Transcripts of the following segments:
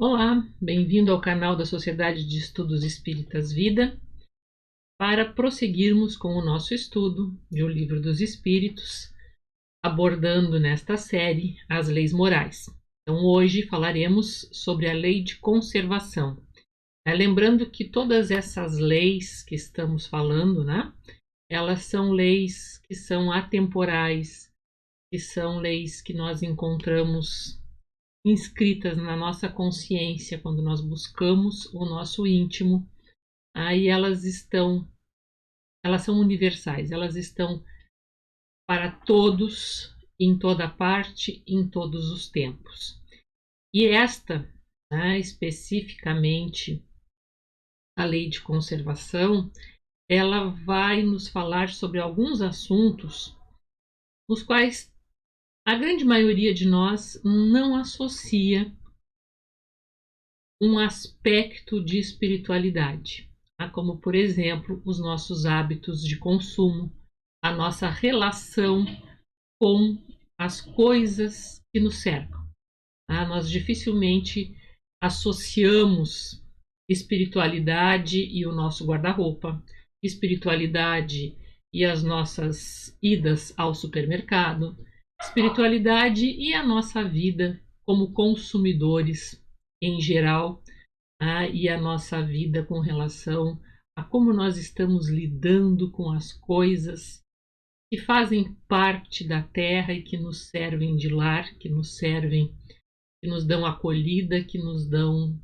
Olá, bem-vindo ao canal da Sociedade de Estudos Espíritas Vida, para prosseguirmos com o nosso estudo de O Livro dos Espíritos, abordando nesta série as leis morais. Então, hoje falaremos sobre a lei de conservação. Lembrando que todas essas leis que estamos falando, elas são leis que são atemporais, que são leis que nós encontramos inscritas na nossa consciência quando nós buscamos o nosso íntimo. Aí elas são universais, elas estão para todos, em toda parte, em todos os tempos. E esta, especificamente a lei de conservação, ela vai nos falar sobre alguns assuntos nos quais a grande maioria de nós não associa um aspecto de espiritualidade, como, por exemplo, os nossos hábitos de consumo, a nossa relação com as coisas que nos cercam. Nós dificilmente associamos espiritualidade e o nosso guarda-roupa, espiritualidade e as nossas idas ao supermercado, espiritualidade e a nossa vida como consumidores em geral, e a nossa vida com relação a como nós estamos lidando com as coisas que fazem parte da terra e que nos servem de lar, que nos servem, que nos dão acolhida, que nos dão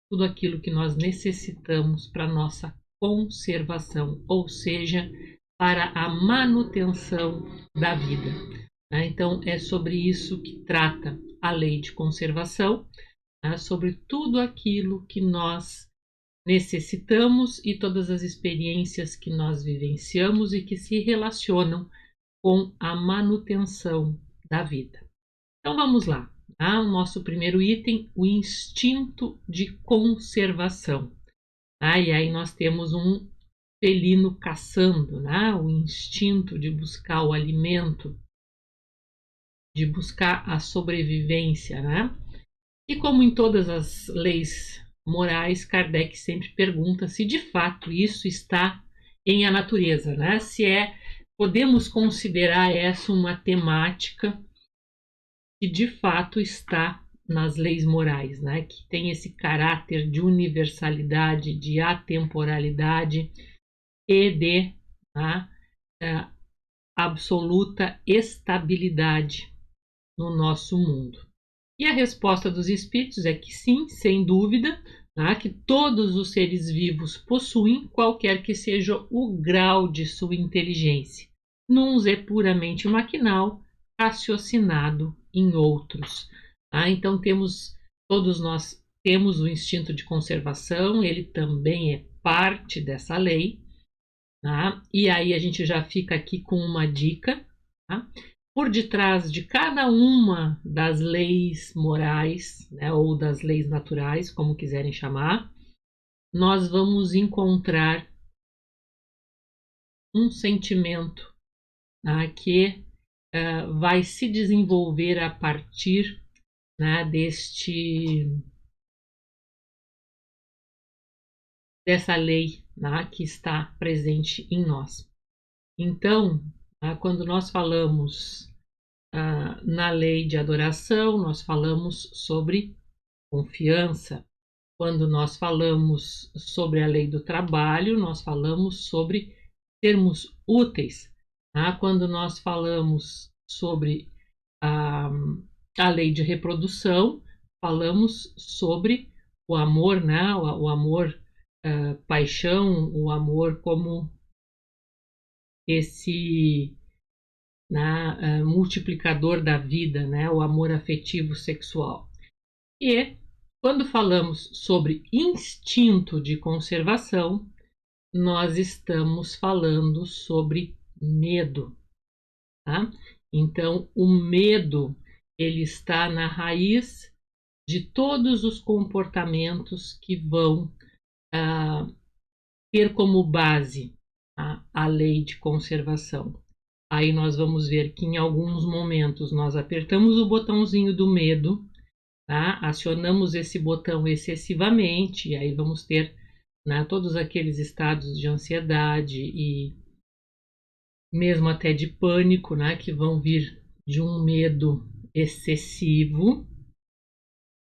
tudo aquilo que nós necessitamos para a nossa conservação, ou seja, para a manutenção da vida. Então, é sobre isso que trata a lei de conservação, sobre tudo aquilo que nós necessitamos e todas as experiências que nós vivenciamos e que se relacionam com a manutenção da vida. Então, vamos lá. O nosso primeiro item, o instinto de conservação. E aí nós temos um felino caçando, o instinto de buscar o alimento, de buscar a sobrevivência, E como em todas as leis morais, Kardec sempre pergunta se de fato isso está em a natureza, Se podemos considerar essa uma temática que de fato está nas leis morais, Que tem esse caráter de universalidade, de atemporalidade e de absoluta estabilidade no nosso mundo. E a resposta dos espíritos é que sim, sem dúvida, que todos os seres vivos possuem, qualquer que seja o grau de sua inteligência. Nuns é puramente maquinal, raciocinado em outros. Então todos nós temos o instinto de conservação, ele também é parte dessa lei. E aí a gente já fica aqui com uma dica. Por detrás de cada uma das leis morais, ou das leis naturais, como quiserem chamar, nós vamos encontrar um sentimento que vai se desenvolver a partir dessa lei que está presente em nós. Então, quando nós falamos na lei de adoração, nós falamos sobre confiança. Quando nós falamos sobre a lei do trabalho, nós falamos sobre sermos úteis. Quando nós falamos sobre a lei de reprodução, falamos sobre o amor, o amor, paixão, o amor como esse multiplicador da vida, o amor afetivo sexual. E quando falamos sobre instinto de conservação, nós estamos falando sobre medo. Então, o medo, ele está na raiz de todos os comportamentos que vão ter como base a lei de conservação. Aí nós vamos ver que em alguns momentos nós apertamos o botãozinho do medo tá? Acionamos esse botão excessivamente, e aí vamos ter, né, todos aqueles estados de ansiedade e mesmo até de pânico, né, que vão vir de um medo excessivo,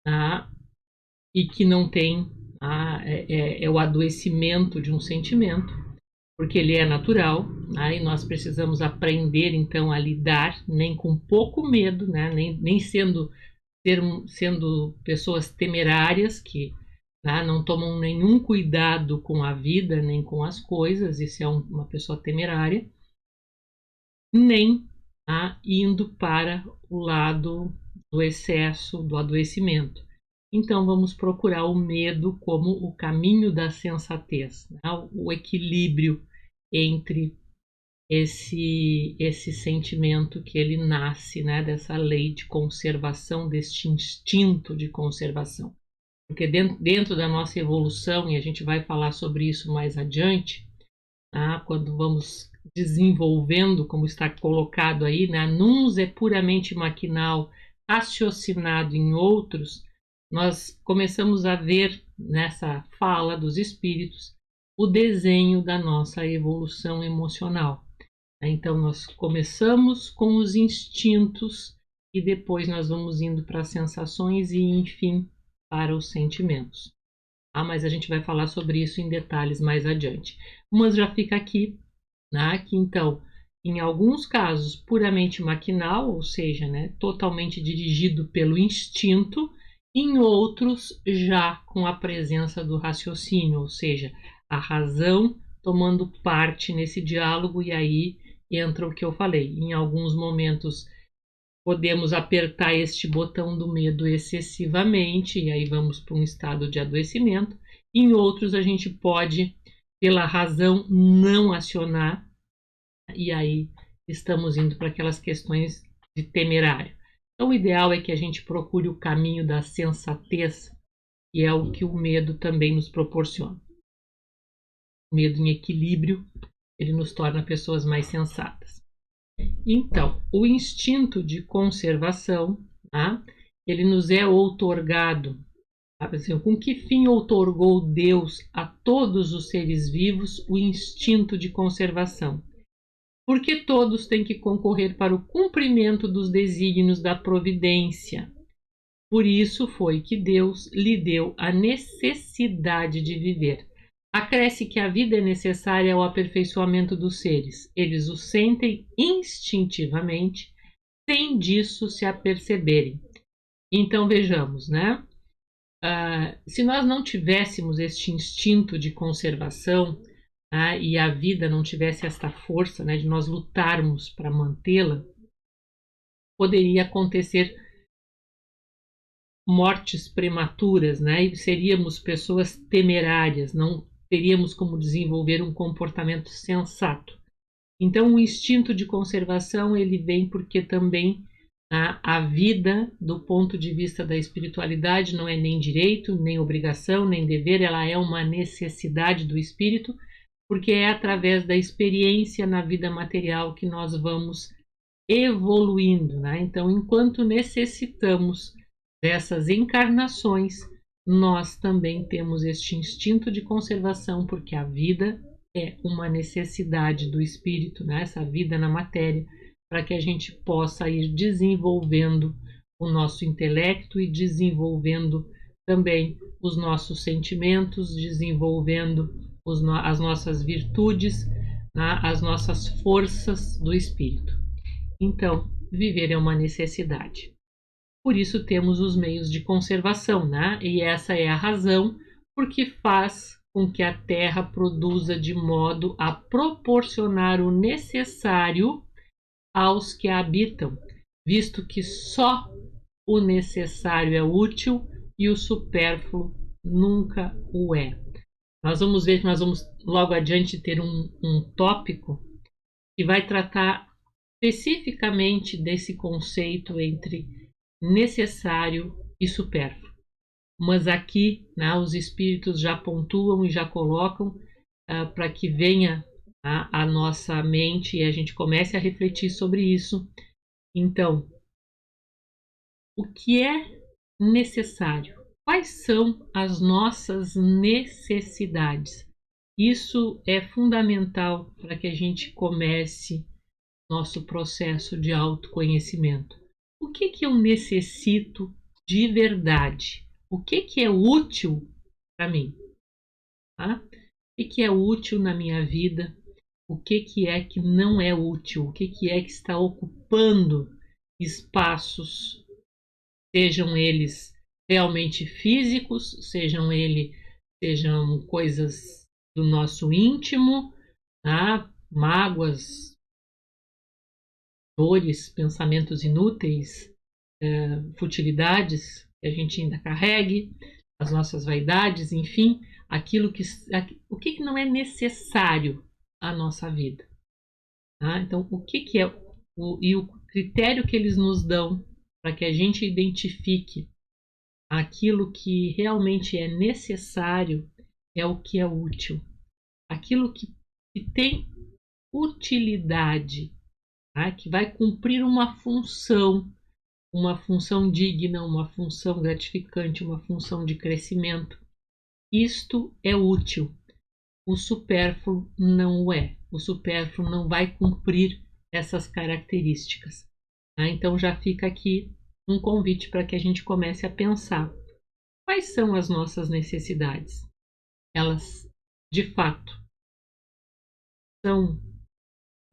tá? E que não tem é o adoecimento de um sentimento, porque ele é natural, né? E nós precisamos aprender então a lidar nem com pouco medo, né? Nem sendo pessoas temerárias que, né, não tomam nenhum cuidado com a vida nem com as coisas, isso é uma pessoa temerária, nem, indo para o lado do excesso, do adoecimento. Então vamos procurar o medo como o caminho da sensatez, né? O equilíbrio entre esse sentimento que ele nasce, né, dessa lei de conservação, deste instinto de conservação. Porque dentro da nossa evolução, e a gente vai falar sobre isso mais adiante, tá? Quando vamos desenvolvendo, como está colocado aí, né? Nuns é puramente maquinal, raciocinado em outros, nós começamos a ver nessa fala dos espíritos o desenho da nossa evolução emocional. Então, nós começamos com os instintos e depois nós vamos indo para as sensações e, enfim, para os sentimentos. Mas a gente vai falar sobre isso em detalhes mais adiante. Mas já fica aqui, né, que então, em alguns casos puramente maquinal, ou seja, né, totalmente dirigido pelo instinto, em outros já com a presença do raciocínio, ou seja, a razão tomando parte nesse diálogo, e aí entra o que eu falei. Em alguns momentos podemos apertar este botão do medo excessivamente e aí vamos para um estado de adoecimento. Em outros a gente pode, pela razão, não acionar e aí estamos indo para aquelas questões de temerário. Então o ideal é que a gente procure o caminho da sensatez, que é o que o medo também nos proporciona. O medo em equilíbrio, ele nos torna pessoas mais sensatas. Então, o instinto de conservação, tá? Ele nos é outorgado. Assim, com que fim outorgou Deus a todos os seres vivos o instinto de conservação? Porque todos têm que concorrer para o cumprimento dos desígnios da providência. Por isso foi que Deus lhe deu a necessidade de viver. Acresce que a vida é necessária ao aperfeiçoamento dos seres. Eles o sentem instintivamente, sem disso se aperceberem. Então vejamos, né? Se nós não tivéssemos este instinto de conservação, e a vida não tivesse esta força, né, de nós lutarmos para mantê-la, poderia acontecer mortes prematuras, né? E seríamos pessoas temerárias, não teríamos como desenvolver um comportamento sensato. Então, o instinto de conservação ele vem porque também a vida, do ponto de vista da espiritualidade, não é nem direito, nem obrigação, nem dever, ela é uma necessidade do espírito, porque é através da experiência na vida material que nós vamos evoluindo, né? Então, enquanto necessitamos dessas encarnações, nós também temos este instinto de conservação, porque a vida é uma necessidade do espírito, né? Essa vida na matéria, para que a gente possa ir desenvolvendo o nosso intelecto e desenvolvendo também os nossos sentimentos, desenvolvendo as nossas virtudes, né? As nossas forças do espírito. Então, viver é uma necessidade. Por isso temos os meios de conservação, né? E essa é a razão porque faz com que a Terra produza de modo a proporcionar o necessário aos que a habitam, visto que só o necessário é útil e o supérfluo nunca o é. Nós vamos ver que nós vamos logo adiante ter um tópico que vai tratar especificamente desse conceito entre necessário e supérfluo. Mas aqui, né, os espíritos já pontuam e já colocam para que venha a nossa mente e a gente comece a refletir sobre isso. Então, o que é necessário? Quais são as nossas necessidades? Isso é fundamental para que a gente comece nosso processo de autoconhecimento. O que eu necessito de verdade? O que é útil para mim? Tá? O que é útil na minha vida? O que é que não é útil? O que é que está ocupando espaços, sejam eles realmente físicos, sejam coisas do nosso íntimo, tá? Mágoas, dores, pensamentos inúteis, futilidades que a gente ainda carregue, as nossas vaidades, enfim, o que não é necessário à nossa vida. Tá? Então, o que é o critério que eles nos dão para que a gente identifique aquilo que realmente é necessário é o que é útil, aquilo que tem utilidade, tá? Que vai cumprir uma função digna, uma função gratificante, uma função de crescimento. Isto é útil. O supérfluo não o é. O supérfluo não vai cumprir essas características. Tá? Então já fica aqui um convite para que a gente comece a pensar quais são as nossas necessidades. Elas, de fato, são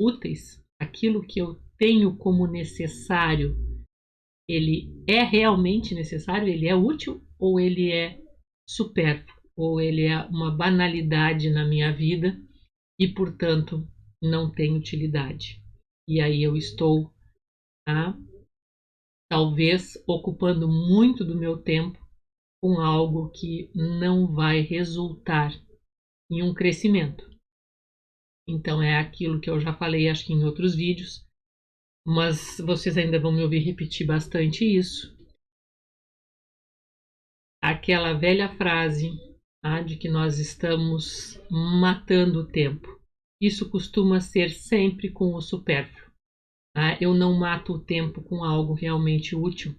úteis? Aquilo que eu tenho como necessário, ele é realmente necessário? Ele é útil ou ele é supérfluo? Ou ele é uma banalidade na minha vida e, portanto, não tem utilidade? E aí eu estou, tá, talvez, ocupando muito do meu tempo com algo que não vai resultar em um crescimento. Então é aquilo que eu já falei, acho que em outros vídeos, mas vocês ainda vão me ouvir repetir bastante isso. Aquela velha frase, tá, de que nós estamos matando o tempo. Isso costuma ser sempre com o supérfluo. Tá? Eu não mato o tempo com algo realmente útil.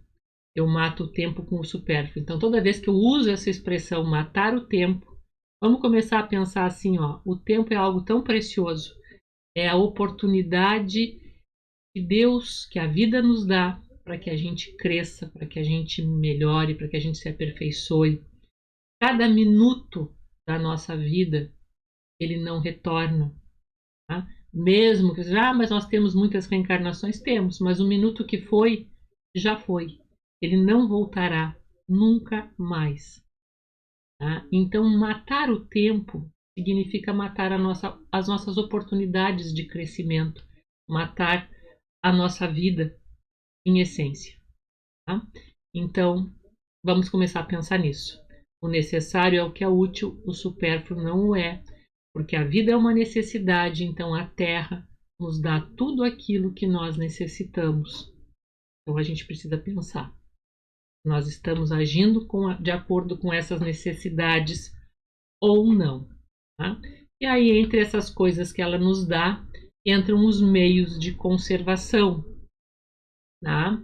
Eu mato o tempo com o supérfluo. Então, toda vez que eu uso essa expressão matar o tempo, vamos começar a pensar assim, ó, o tempo é algo tão precioso. É a oportunidade que Deus, que a vida nos dá para que a gente cresça, para que a gente melhore, para que a gente se aperfeiçoe. Cada minuto da nossa vida, ele não retorna. Tá? Mesmo que mas nós temos muitas reencarnações, temos, mas o minuto que foi, já foi. Ele não voltará nunca mais. Tá? Então, matar o tempo significa matar as nossas oportunidades de crescimento, matar a nossa vida em essência. Tá? Então, vamos começar a pensar nisso. O necessário é o que é útil, o supérfluo não o é, porque a vida é uma necessidade, então a Terra nos dá tudo aquilo que nós necessitamos. Então a gente precisa pensar. Nós estamos agindo de acordo com essas necessidades ou não. Tá? E aí, entre essas coisas que ela nos dá, entram os meios de conservação. Tá?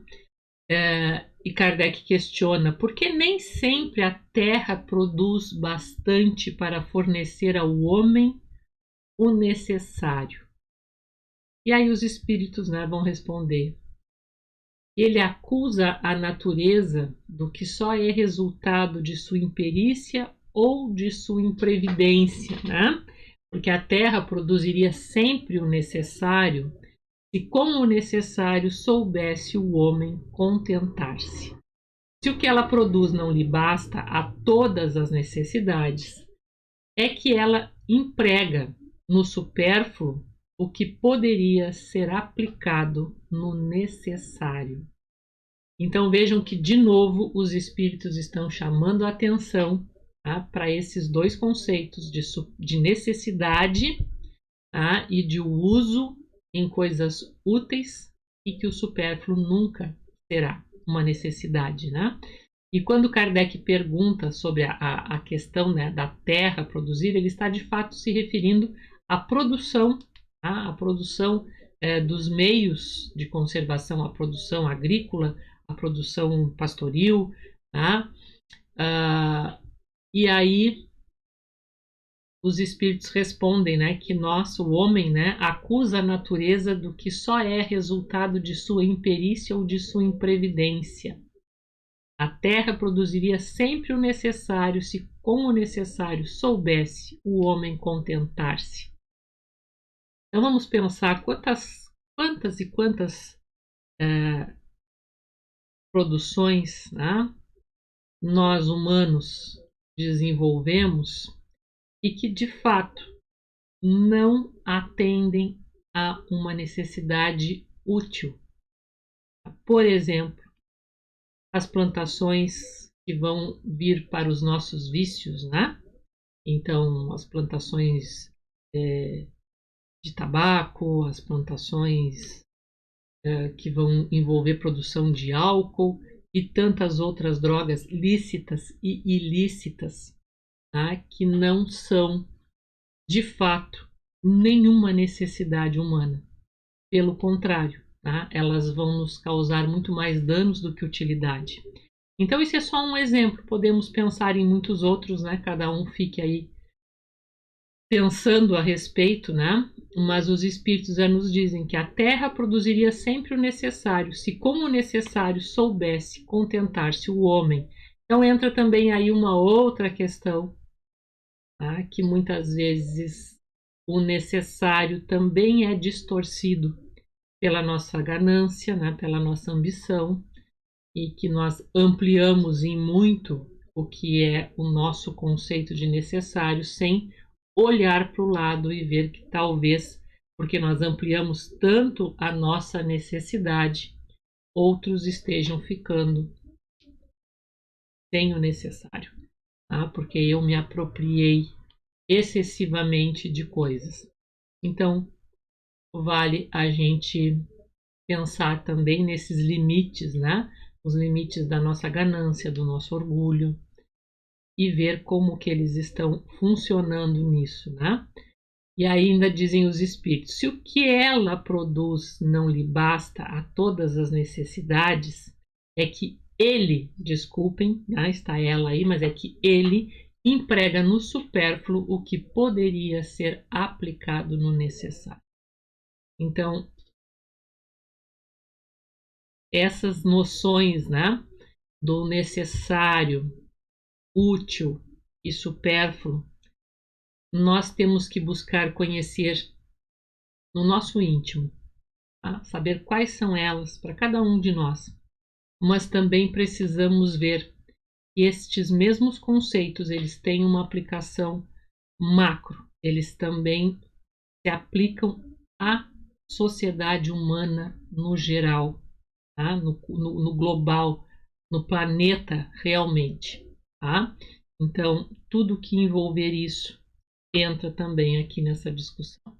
E Kardec questiona por que nem sempre a terra produz bastante para fornecer ao homem o necessário. E aí os espíritos, né, vão responder. Ele acusa a natureza do que só é resultado de sua imperícia ou de sua imprevidência, né? Porque a terra produziria sempre o necessário se com o necessário soubesse o homem contentar-se. Se o que ela produz não lhe basta a todas as necessidades, é que ela emprega no supérfluo o que poderia ser aplicado no necessário. Então vejam que, de novo, os espíritos estão chamando a atenção, tá, para esses dois conceitos de necessidade, tá, e de uso em coisas úteis, e que o supérfluo nunca será uma necessidade. Né? E quando Kardec pergunta sobre a questão, né, da terra produzir, ele está de fato se referindo à produção, tá? A produção dos meios de conservação, a produção agrícola, a produção pastoril, tá? E aí os espíritos respondem, né, que nós, o homem, né, acusa a natureza do que só é resultado de sua imperícia ou de sua imprevidência. A terra produziria sempre o necessário se com o necessário soubesse o homem contentar-se. Então vamos pensar quantas e quantas produções, né, nós humanos desenvolvemos e que de fato não atendem a uma necessidade útil. Por exemplo, as plantações que vão vir para os nossos vícios, né? Então, as plantações de tabaco, as plantações que vão envolver produção de álcool e tantas outras drogas lícitas e ilícitas, tá? Que não são, de fato, nenhuma necessidade humana. Pelo contrário, tá? Elas vão nos causar muito mais danos do que utilidade. Então, isso é só um exemplo. Podemos pensar em muitos outros, né? Cada um fique aí pensando a respeito, né? Mas os espíritos já nos dizem que a terra produziria sempre o necessário, se com o necessário soubesse contentar-se o homem. Então entra também aí uma outra questão, tá? Que muitas vezes o necessário também é distorcido pela nossa ganância, né? Pela nossa ambição, e que nós ampliamos em muito o que é o nosso conceito de necessário sem olhar para o lado e ver que talvez, porque nós ampliamos tanto a nossa necessidade, outros estejam ficando sem o necessário, tá? Porque eu me apropriei excessivamente de coisas. Então, vale a gente pensar também nesses limites, né? Os limites da nossa ganância, do nosso orgulho, e ver como que eles estão funcionando nisso, né? E ainda dizem os espíritos, se o que ela produz não lhe basta a todas as necessidades, é que ele, desculpem, né, está ela aí, mas é que ele emprega no supérfluo o que poderia ser aplicado no necessário. Então, essas noções, né, do necessário, útil e supérfluo, nós temos que buscar conhecer no nosso íntimo, tá? Saber quais são elas para cada um de nós, mas também precisamos ver que estes mesmos conceitos eles têm uma aplicação macro, eles também se aplicam à sociedade humana no geral, tá? No global, no planeta realmente, tá? Então, tudo que envolver isso entra também aqui nessa discussão.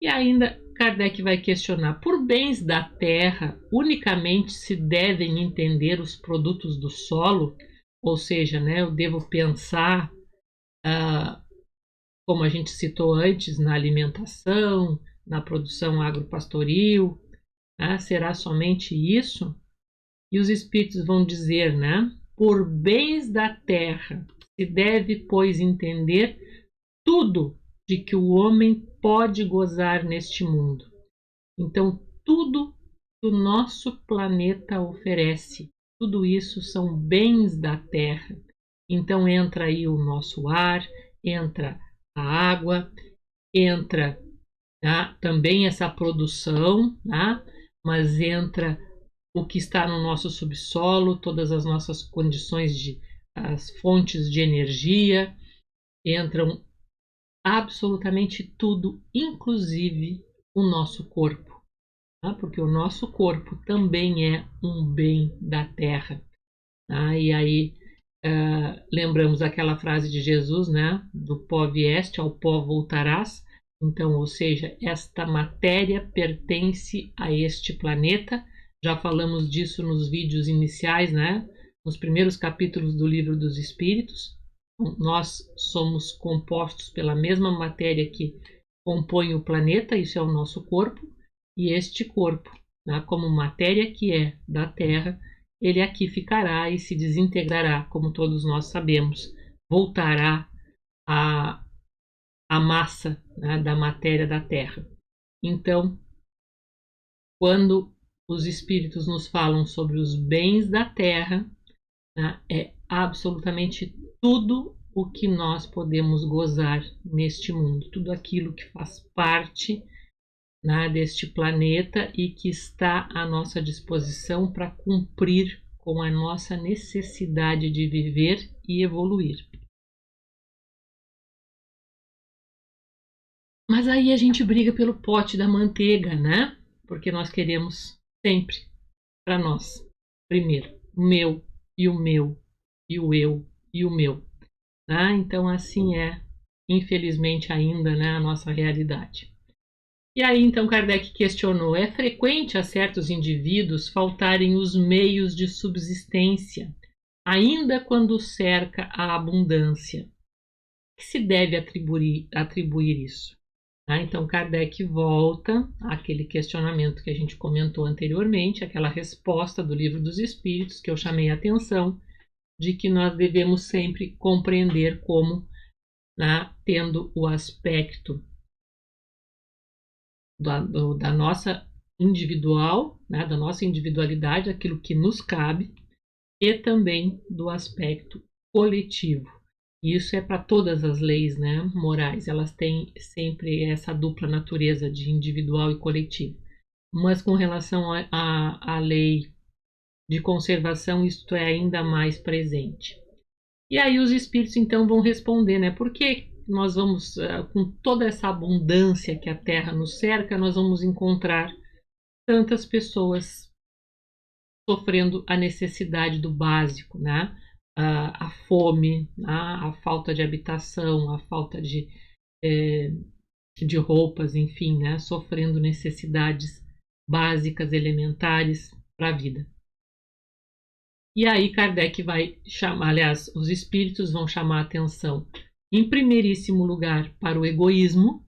E ainda Kardec vai questionar: por bens da terra unicamente se devem entender os produtos do solo? Ou seja, né, eu devo pensar, como a gente citou antes, na alimentação, na produção agropastoril, né? Será somente isso? E os espíritos vão dizer, né? Por bens da terra se deve, pois, entender tudo de que o homem pode gozar neste mundo. Então, tudo que o nosso planeta oferece, tudo isso são bens da terra. Então, entra aí o nosso ar, entra a água, entra, né, também essa produção, né, mas entra o que está no nosso subsolo, todas as nossas condições as fontes de energia, entram absolutamente tudo, inclusive o nosso corpo, tá? Porque o nosso corpo também é um bem da terra, tá? E aí lembramos aquela frase de Jesus, né? Do pó vieste, ao pó voltarás. Então, ou seja, esta matéria pertence a este planeta. Já falamos disso nos vídeos iniciais, né? Nos primeiros capítulos do Livro dos Espíritos. Nós somos compostos pela mesma matéria que compõe o planeta, isso é o nosso corpo, e este corpo, né, como matéria que é da Terra, ele aqui ficará e se desintegrará, como todos nós sabemos, voltará à massa, né, da matéria da Terra. Então, quando os espíritos nos falam sobre os bens da Terra, né, é absolutamente tudo o que nós podemos gozar neste mundo, tudo aquilo que faz parte, né, deste planeta e que está à nossa disposição para cumprir com a nossa necessidade de viver e evoluir. Mas aí a gente briga pelo pote da manteiga, né? Porque nós queremos sempre para nós. Primeiro, o meu e o meu e o eu e o meu. Né? Então assim é, infelizmente ainda, né, a nossa realidade. E aí então Kardec questionou: é frequente a certos indivíduos faltarem os meios de subsistência, ainda quando cerca a abundância? Que se deve atribuir isso? Então Kardec volta àquele questionamento que a gente comentou anteriormente, aquela resposta do Livro dos Espíritos que eu chamei a atenção, de que nós devemos sempre compreender como, né, tendo o aspecto da nossa individual, né, da nossa individualidade, aquilo que nos cabe, e também do aspecto coletivo. E isso é para todas as leis, né, morais, elas têm sempre essa dupla natureza de individual e coletivo. Mas com relação à lei de conservação, isto é ainda mais presente. E aí os espíritos então vão responder, né, por que nós vamos, com toda essa abundância que a Terra nos cerca, nós vamos encontrar tantas pessoas sofrendo a necessidade do básico, né? A fome, a falta de habitação, a falta de roupas, enfim, né? Sofrendo necessidades básicas, elementares para a vida. E aí Kardec vai chamar, aliás, os espíritos vão chamar a atenção, em primeiríssimo lugar, para o egoísmo,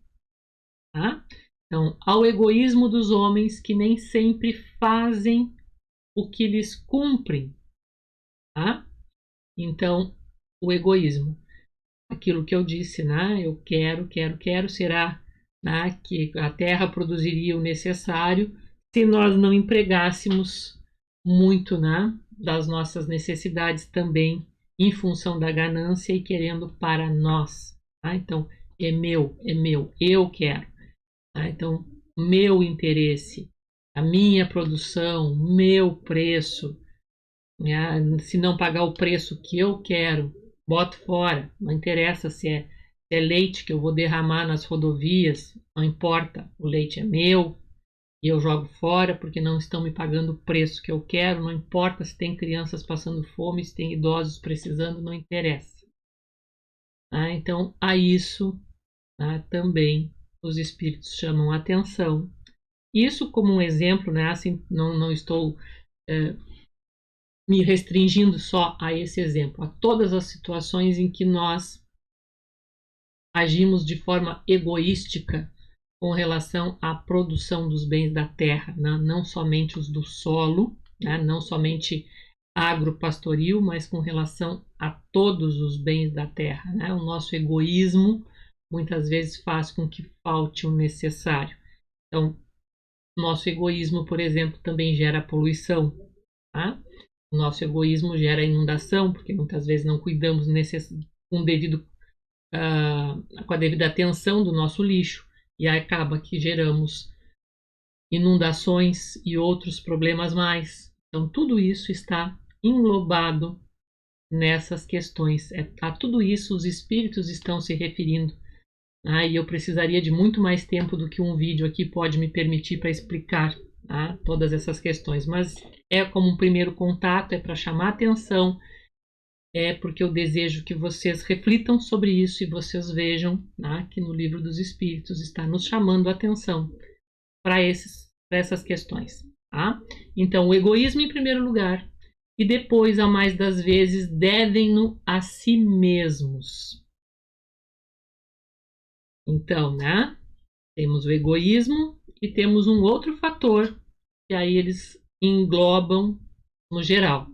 tá? Então, ao egoísmo dos homens que nem sempre fazem o que lhes cumpre, tá? Então, o egoísmo, aquilo que eu disse, né? Eu quero, será, né, que a Terra produziria o necessário se nós não empregássemos muito, né, das nossas necessidades também em função da ganância e querendo para nós. Tá? Então, é meu, eu quero. Tá? Então, meu interesse, a minha produção, meu preço, né? Se não pagar o preço que eu quero, boto fora. Não interessa se é leite que eu vou derramar nas rodovias, não importa, o leite é meu e eu jogo fora porque não estão me pagando o preço que eu quero, não importa se tem crianças passando fome, se tem idosos precisando, não interessa. Então, a isso também os espíritos chamam a atenção. Isso como um exemplo, né? Assim, não estou me restringindo só a esse exemplo, a todas as situações em que nós agimos de forma egoística com relação à produção dos bens da terra, né? Não somente os do solo, né? Não somente agropastoril, mas com relação a todos os bens da terra. Né? O nosso egoísmo muitas vezes faz com que falte o necessário. Então, nosso egoísmo, por exemplo, também gera poluição. Tá? O nosso egoísmo gera inundação, porque muitas vezes não cuidamos com a devida atenção do nosso lixo e acaba que geramos inundações e outros problemas mais. Então, tudo isso está englobado nessas questões. A tudo isso os espíritos estão se referindo. E eu precisaria de muito mais tempo do que um vídeo aqui pode me permitir para explicar todas essas questões. Mas é como um primeiro contato, é para chamar atenção, é porque eu desejo que vocês reflitam sobre isso e vocês vejam que no Livro dos Espíritos está nos chamando a atenção para essas questões. Tá? Então, o egoísmo em primeiro lugar, e depois, a mais das vezes, devem-no a si mesmos. Então, né? Temos o egoísmo e temos um outro fator, que aí eles englobam no geral,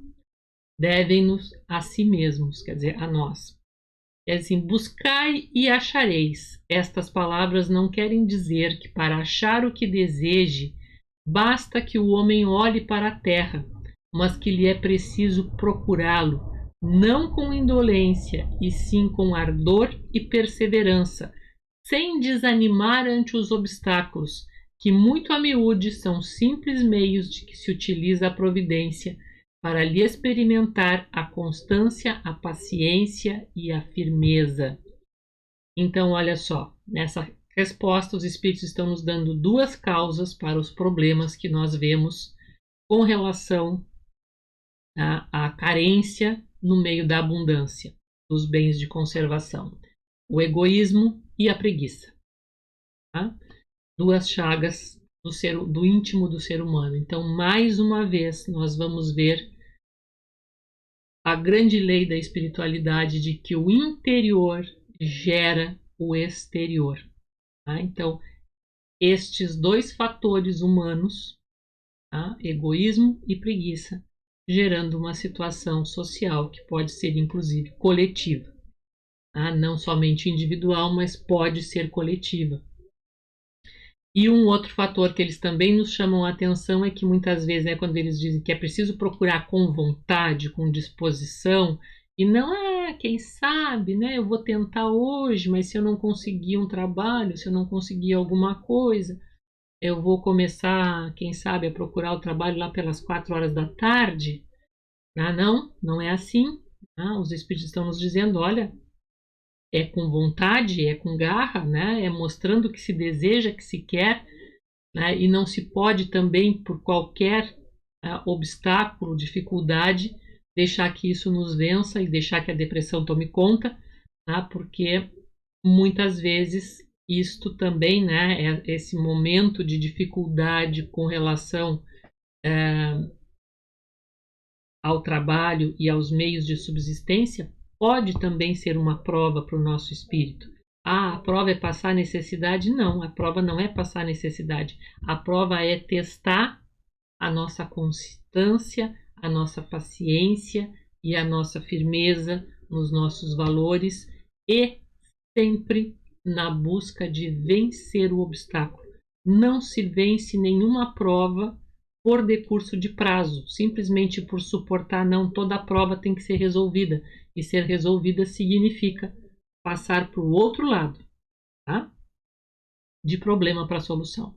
devem-nos a si mesmos, quer dizer, a nós. É assim, buscai e achareis. Estas palavras não querem dizer que para achar o que deseje, basta que o homem olhe para a terra, mas que lhe é preciso procurá-lo, não com indolência, e sim com ardor e perseverança, sem desanimar ante os obstáculos, que muito a miúde são simples meios de que se utiliza a providência para lhe experimentar a constância, a paciência e a firmeza. Então, olha só, nessa resposta os espíritos estão nos dando duas causas para os problemas que nós vemos com relação à carência no meio da abundância dos bens de conservação: o egoísmo e a preguiça. Tá? Duas chagas do íntimo do ser humano. Então, mais uma vez, nós vamos ver a grande lei da espiritualidade de que o interior gera o exterior. Tá? Então, estes dois fatores humanos, tá? Egoísmo e preguiça, gerando uma situação social que pode ser inclusive coletiva. Tá? Não somente individual, mas pode ser coletiva. E um outro fator que eles também nos chamam a atenção é que muitas vezes, né, quando eles dizem que é preciso procurar com vontade, com disposição, e não quem sabe, né, eu vou tentar hoje, mas se eu não conseguir um trabalho, se eu não conseguir alguma coisa, eu vou começar, quem sabe, a procurar o trabalho lá pelas 4 horas da tarde. Ah, não é assim. Os espíritos estão nos dizendo, olha, é com vontade, é com garra, né? É mostrando que se deseja, que se quer, né? E não se pode também, por qualquer obstáculo, dificuldade, deixar que isso nos vença e deixar que a depressão tome conta, tá? Porque muitas vezes isto também, né? Esse momento de dificuldade com relação ao trabalho e aos meios de subsistência pode também ser uma prova para o nosso espírito. A prova é passar necessidade? Não, a prova não é passar necessidade. A prova é testar a nossa constância, a nossa paciência e a nossa firmeza nos nossos valores e sempre na busca de vencer o obstáculo. Não se vence nenhuma prova por decurso de prazo, simplesmente por suportar, não, toda a prova tem que ser resolvida. E ser resolvida significa passar para o outro lado, tá? De problema para solução.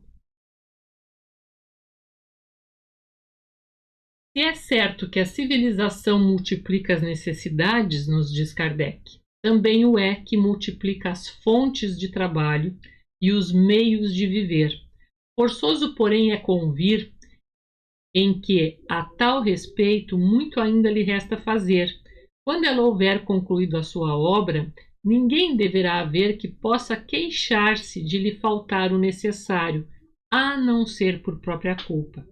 Se é certo que a civilização multiplica as necessidades, nos diz Kardec, também o é que multiplica as fontes de trabalho e os meios de viver. Forçoso, porém, é convir em que, a tal respeito, muito ainda lhe resta fazer. Quando ela houver concluído a sua obra, ninguém deverá haver que possa queixar-se de lhe faltar o necessário, a não ser por própria culpa.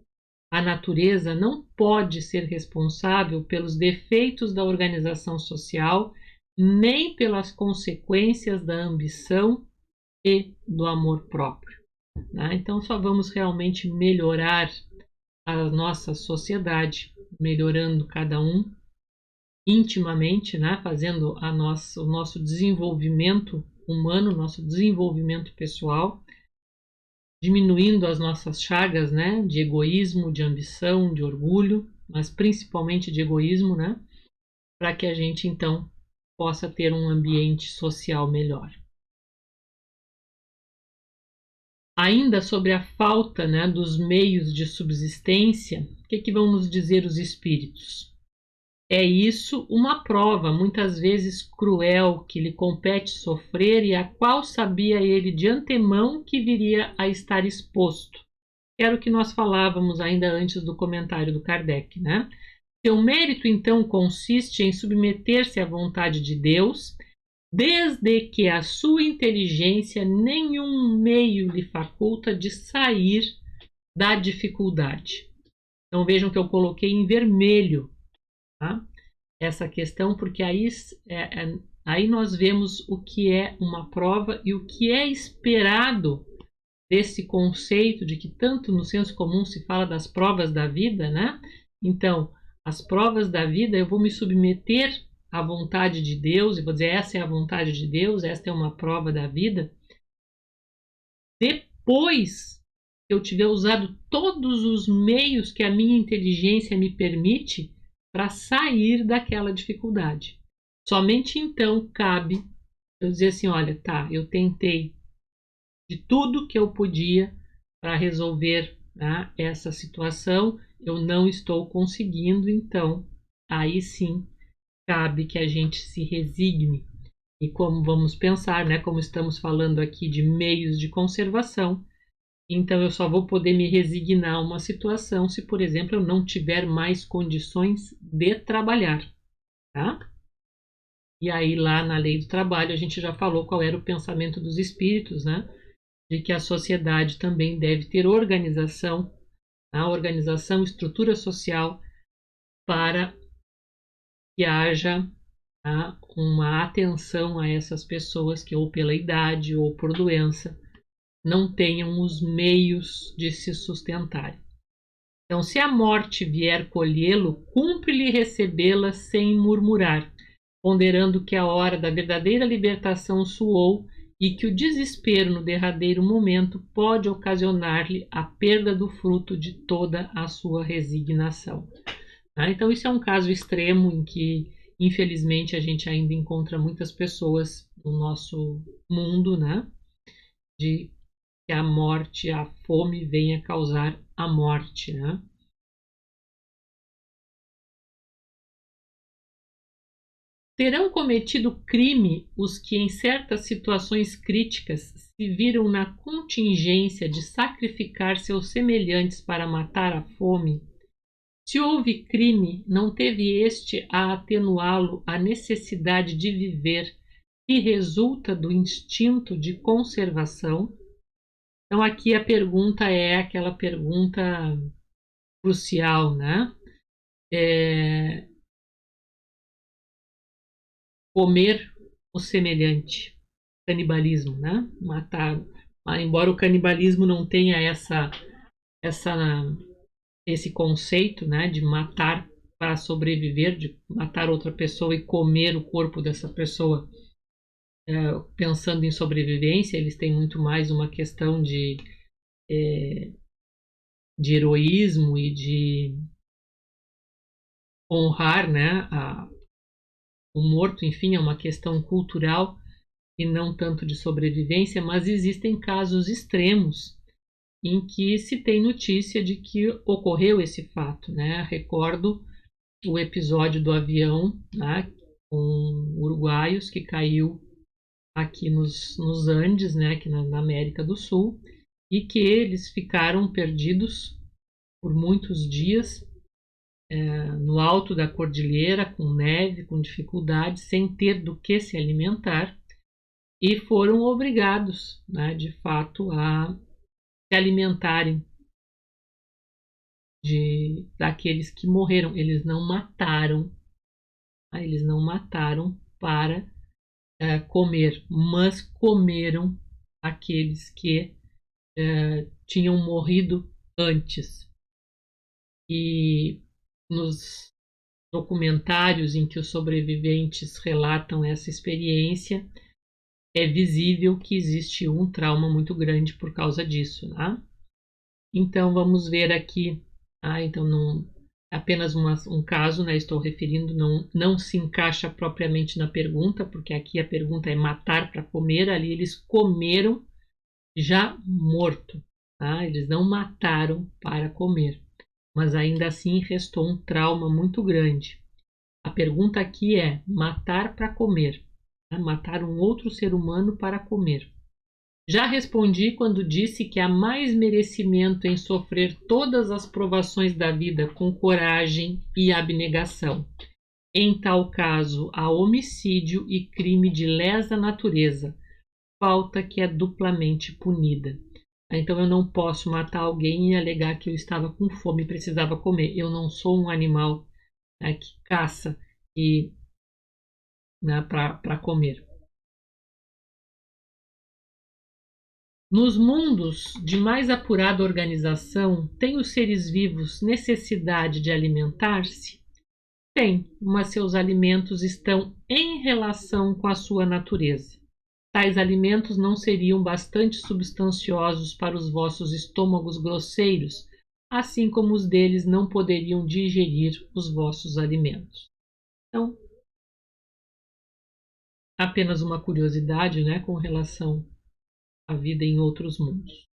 A natureza não pode ser responsável pelos defeitos da organização social, nem pelas consequências da ambição e do amor próprio. Então, só vamos realmente melhorar a nossa sociedade, melhorando cada um intimamente, fazendo o nosso desenvolvimento humano, nosso desenvolvimento pessoal, diminuindo as nossas chagas, de egoísmo, de ambição, de orgulho, mas principalmente de egoísmo, para que a gente então possa ter um ambiente social melhor. Ainda sobre a falta dos meios de subsistência, o que vão nos dizer os espíritos? É isso uma prova, muitas vezes cruel, que lhe compete sofrer e a qual sabia ele de antemão que viria a estar exposto. Era o que nós falávamos ainda antes do comentário do Kardec, Seu mérito, então, consiste em submeter-se à vontade de Deus, desde que a sua inteligência nenhum meio lhe faculta de sair da dificuldade. Então vejam que eu coloquei em vermelho, essa questão, porque aí nós vemos o que é uma prova e o que é esperado desse conceito de que tanto no senso comum se fala das provas da vida, Então, as provas da vida, eu vou me submeter à vontade de Deus, e vou dizer, essa é a vontade de Deus, esta é uma prova da vida, depois que eu tiver usado todos os meios que a minha inteligência me permite para sair daquela dificuldade. Somente então cabe eu dizer assim, olha, tá, eu tentei de tudo que eu podia para resolver, né, essa situação, eu não estou conseguindo, então aí sim cabe que a gente se resigne. E como vamos pensar, né, como estamos falando aqui de meios de conservação, então eu só vou poder me resignar a uma situação se, por exemplo, eu não tiver mais condições de trabalhar, tá? E aí lá na lei do trabalho a gente já falou qual era o pensamento dos espíritos, né? De que a sociedade também deve ter organização, a organização, estrutura social para que haja, tá, uma atenção a essas pessoas que ou pela idade ou por doença não tenham os meios de se sustentarem. Então, se a morte vier colhê-lo, cumpre-lhe recebê-la sem murmurar, ponderando que a hora da verdadeira libertação soou e que o desespero no derradeiro momento pode ocasionar-lhe a perda do fruto de toda a sua resignação. Então, isso é um caso extremo em que, infelizmente, a gente ainda encontra muitas pessoas no nosso mundo, né, de que a morte, a fome venha causar a morte, né? Terão cometido crime os que, em certas situações críticas, se viram na contingência de sacrificar seus semelhantes para matar a fome? Se houve crime, não teve este a atenuá-lo a necessidade de viver que resulta do instinto de conservação? Então, aqui a pergunta é aquela pergunta crucial, né? Comer o semelhante, canibalismo, né? Matar. Embora o canibalismo não tenha esse conceito, né, de matar para sobreviver, de matar outra pessoa e comer o corpo dessa pessoa, pensando em sobrevivência, eles têm muito mais uma questão de heroísmo e de honrar, né, o morto, enfim, é uma questão cultural e não tanto de sobrevivência, mas existem casos extremos em que se tem notícia de que ocorreu esse fato, né? Recordo o episódio do avião, né, com uruguaios que caiu aqui nos Andes, né, aqui na América do Sul, e que eles ficaram perdidos por muitos dias no alto da cordilheira, com neve, com dificuldade, sem ter do que se alimentar, e foram obrigados, né, de fato, a se alimentarem daqueles que morreram. Eles não mataram, eles não mataram para comer, mas comeram aqueles que tinham morrido antes. E nos documentários em que os sobreviventes relatam essa experiência, é visível que existe um trauma muito grande por causa disso, né? Então vamos ver aqui, então não apenas um caso, né? Estou referindo, não se encaixa propriamente na pergunta, porque aqui a pergunta é matar para comer, ali eles comeram já morto, tá? Eles não mataram para comer, mas ainda assim restou um trauma muito grande. A pergunta aqui é matar para comer, né? Matar um outro ser humano para comer. Já respondi quando disse que há mais merecimento em sofrer todas as provações da vida com coragem e abnegação. Em tal caso, há homicídio e crime de lesa natureza, falta que é duplamente punida. Então eu não posso matar alguém e alegar que eu estava com fome e precisava comer. Eu não sou um animal, né, que caça e, né, para comer. Nos mundos de mais apurada organização, têm os seres vivos necessidade de alimentar-se? Tem, mas seus alimentos estão em relação com a sua natureza. Tais alimentos não seriam bastante substanciosos para os vossos estômagos grosseiros, assim como os deles não poderiam digerir os vossos alimentos. Então, apenas uma curiosidade, né, com relação à vida em outros mundos.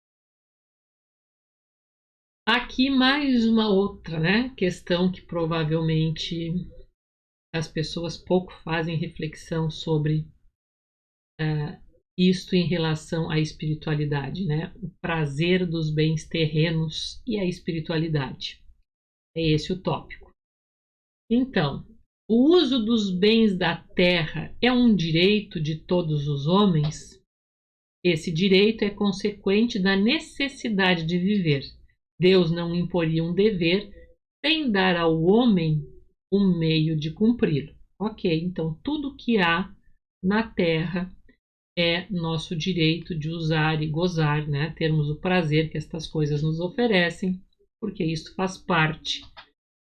Aqui mais uma outra, né, questão que provavelmente as pessoas pouco fazem reflexão sobre isto em relação à espiritualidade, né? O prazer dos bens terrenos e a espiritualidade. É esse o tópico. Então, o uso dos bens da terra é um direito de todos os homens? Esse direito é consequente da necessidade de viver. Deus não imporia um dever sem dar ao homem um meio de cumpri-lo. Ok, então tudo que há na terra é nosso direito de usar e gozar, né? Termos o prazer que estas coisas nos oferecem, porque isso faz parte,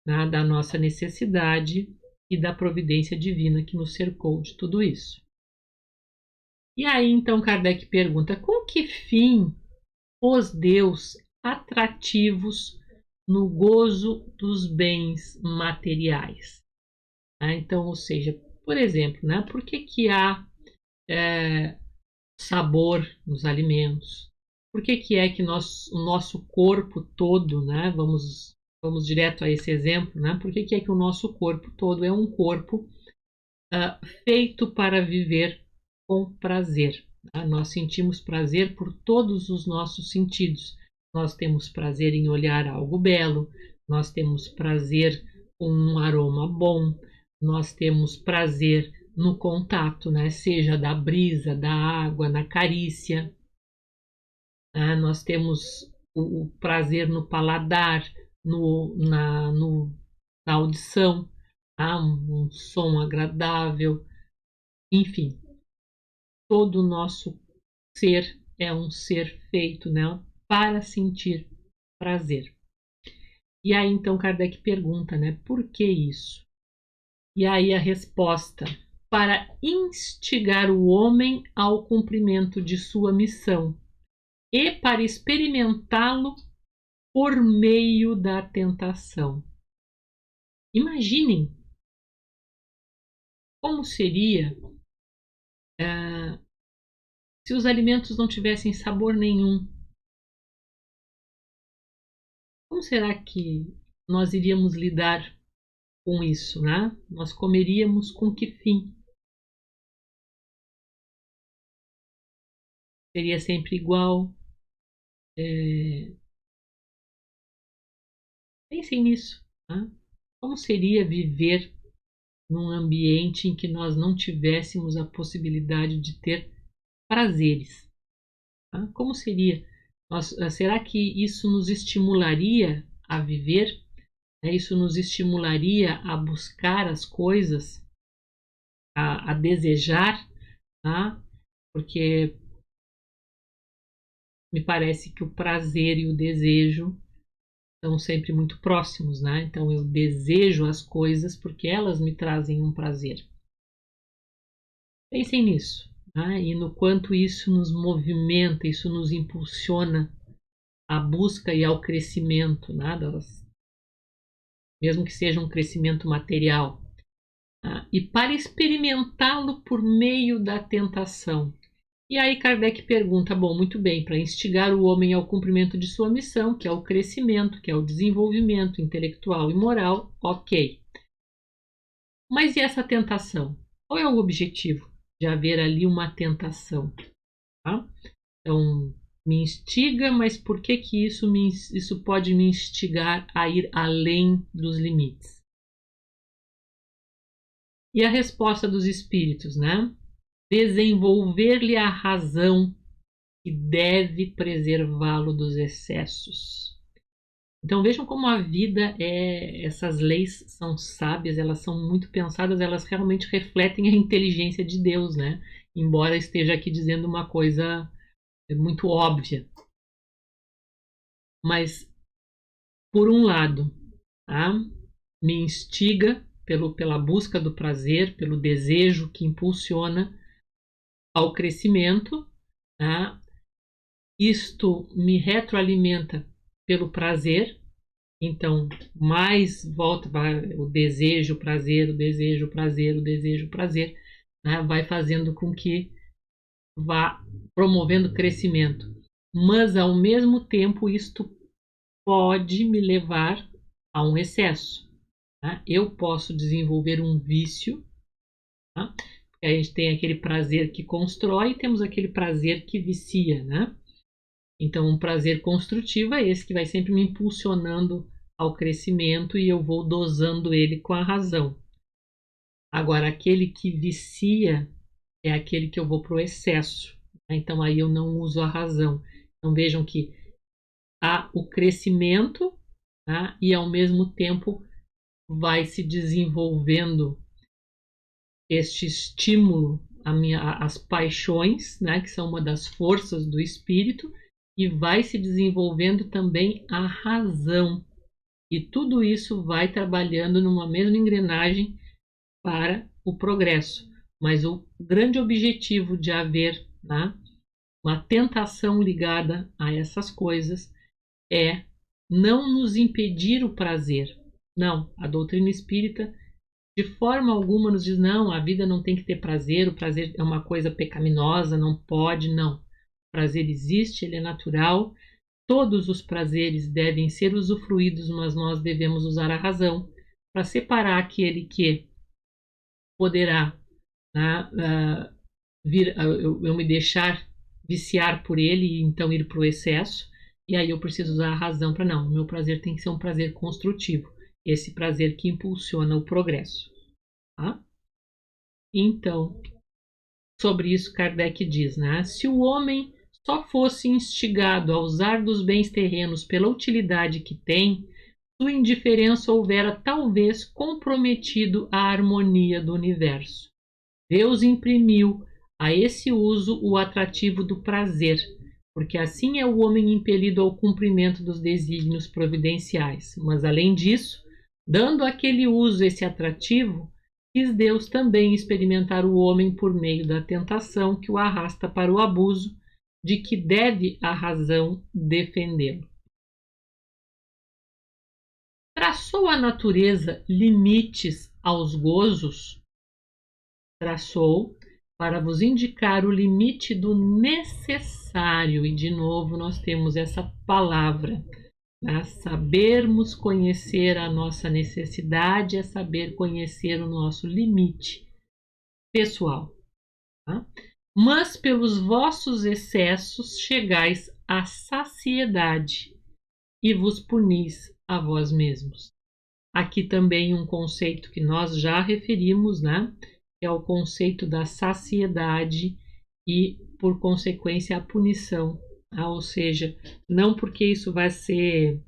né, da nossa necessidade e da providência divina que nos cercou de tudo isso. E aí então Kardec pergunta: com que fim pôs Deus atrativos no gozo dos bens materiais? Então, ou seja, por exemplo, né, por que há sabor nos alimentos? Por que é que o nosso corpo todo, né, vamos direto a esse exemplo, né, por que é que o nosso corpo todo é um corpo feito para viver com prazer? Né? Nós sentimos prazer por todos os nossos sentidos. Nós temos prazer em olhar algo belo, nós temos prazer com um aroma bom, nós temos prazer no contato, né? Seja da brisa, da água, na carícia. Nós temos o prazer no paladar, na audição, um som agradável, enfim, todo o nosso ser é um ser feito, né, para sentir prazer. E aí então Kardec pergunta, né, por que isso? E aí a resposta: para instigar o homem ao cumprimento de sua missão e para experimentá-lo por meio da tentação. Imaginem como seria se os alimentos não tivessem sabor nenhum. Como será que nós iríamos lidar com isso, né? Nós comeríamos com que fim? Seria sempre igual? Pensem nisso. Né? Como seria viver num ambiente em que nós não tivéssemos a possibilidade de ter prazeres? Tá? Como seria? Será que isso nos estimularia a viver? Isso nos estimularia a buscar as coisas, a desejar? Tá? Porque me parece que o prazer e o desejo estão sempre muito próximos, né? Então eu desejo as coisas porque elas me trazem um prazer. Pensem nisso, né? E no quanto isso nos movimenta, isso nos impulsiona à busca e ao crescimento, né? Mesmo que seja um crescimento material. Tá? E para experimentá-lo por meio da tentação. E aí Kardec pergunta, bom, muito bem, para instigar o homem ao cumprimento de sua missão, que é o crescimento, que é o desenvolvimento intelectual e moral, ok. Mas e essa tentação? Qual é o objetivo de haver ali uma tentação? Tá? Então, me instiga, mas por que isso pode me instigar a ir além dos limites? E a resposta dos espíritos, né? Desenvolver-lhe a razão que deve preservá-lo dos excessos. Então vejam como a vida essas leis são sábias, elas são muito pensadas, elas realmente refletem a inteligência de Deus, né? Embora esteja aqui dizendo uma coisa muito óbvia. Mas, por um lado, tá? Me instiga pela busca do prazer, pelo desejo que impulsiona ao crescimento, tá? Isto me retroalimenta pelo prazer, então mais volta o desejo, o prazer, o desejo, o prazer, o desejo, o prazer, né? Vai fazendo com que vá promovendo crescimento. Mas ao mesmo tempo isto pode me levar a um excesso. Tá? Eu posso desenvolver um vício, tá? Porque a gente tem aquele prazer que constrói e temos aquele prazer que vicia, né? Então, um prazer construtivo é esse que vai sempre me impulsionando ao crescimento e eu vou dosando ele com a razão. Agora, aquele que vicia é aquele que eu vou para o excesso. Né? Então, aí eu não uso a razão. Então, vejam que há o crescimento, tá? E, ao mesmo tempo, vai se desenvolvendo este estímulo, as paixões, né? Que são uma das forças do espírito, e vai se desenvolvendo também a razão. E tudo isso vai trabalhando numa mesma engrenagem para o progresso. Mas o grande objetivo de haver, né, uma tentação ligada a essas coisas é não nos impedir o prazer. Não, a doutrina espírita de forma alguma nos diz, não, a vida não tem que ter prazer, o prazer é uma coisa pecaminosa, não pode, não. O prazer existe, ele é natural, todos os prazeres devem ser usufruídos, mas nós devemos usar a razão para separar aquele que poderá, né, eu me deixar viciar por ele e então ir para o excesso, e aí eu preciso usar a razão para não, o meu prazer tem que ser um prazer construtivo, esse prazer que impulsiona o progresso. Tá? Então, sobre isso Kardec diz, né? Se o homem só fosse instigado a usar dos bens terrenos pela utilidade que tem, sua indiferença houvera talvez comprometido a harmonia do universo. Deus imprimiu a esse uso o atrativo do prazer, porque assim é o homem impelido ao cumprimento dos desígnios providenciais. Mas, além disso, dando àquele uso esse atrativo, quis Deus também experimentar o homem por meio da tentação que o arrasta para o abuso, de que deve a razão defendê-lo. Traçou a natureza limites aos gozos? Traçou para vos indicar o limite do necessário, e de novo nós temos essa palavra, né? Sabermos conhecer a nossa necessidade é saber conhecer o nosso limite pessoal. Tá? Mas pelos vossos excessos chegais à saciedade e vos punis a vós mesmos. Aqui também um conceito que nós já referimos, né? É o conceito da saciedade e, por consequência, a punição. Ah, ou seja, não porque isso vai ser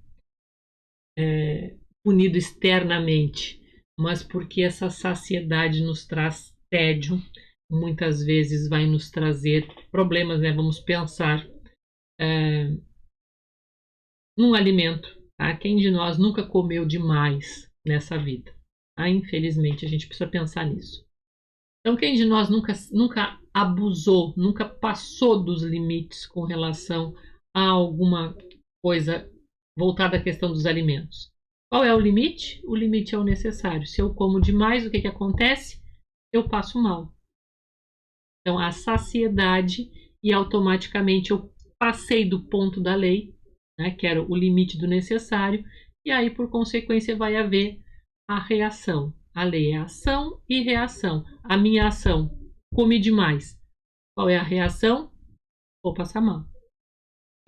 punido externamente, mas porque essa saciedade nos traz tédio, muitas vezes vai nos trazer problemas, né? Vamos pensar num alimento. Tá? Quem de nós nunca comeu demais nessa vida? Ah, infelizmente, a gente precisa pensar nisso. Então, quem de nós nunca abusou, nunca passou dos limites com relação a alguma coisa voltada à questão dos alimentos? Qual é o limite? O limite é o necessário. Se eu como demais, o que acontece? Eu passo mal. Então, a saciedade e automaticamente eu passei do ponto da lei, né, que era o limite do necessário, e aí, por consequência, vai haver a reação. A lei é ação e reação. A minha ação, comi demais. Qual é a reação? Vou passar mal.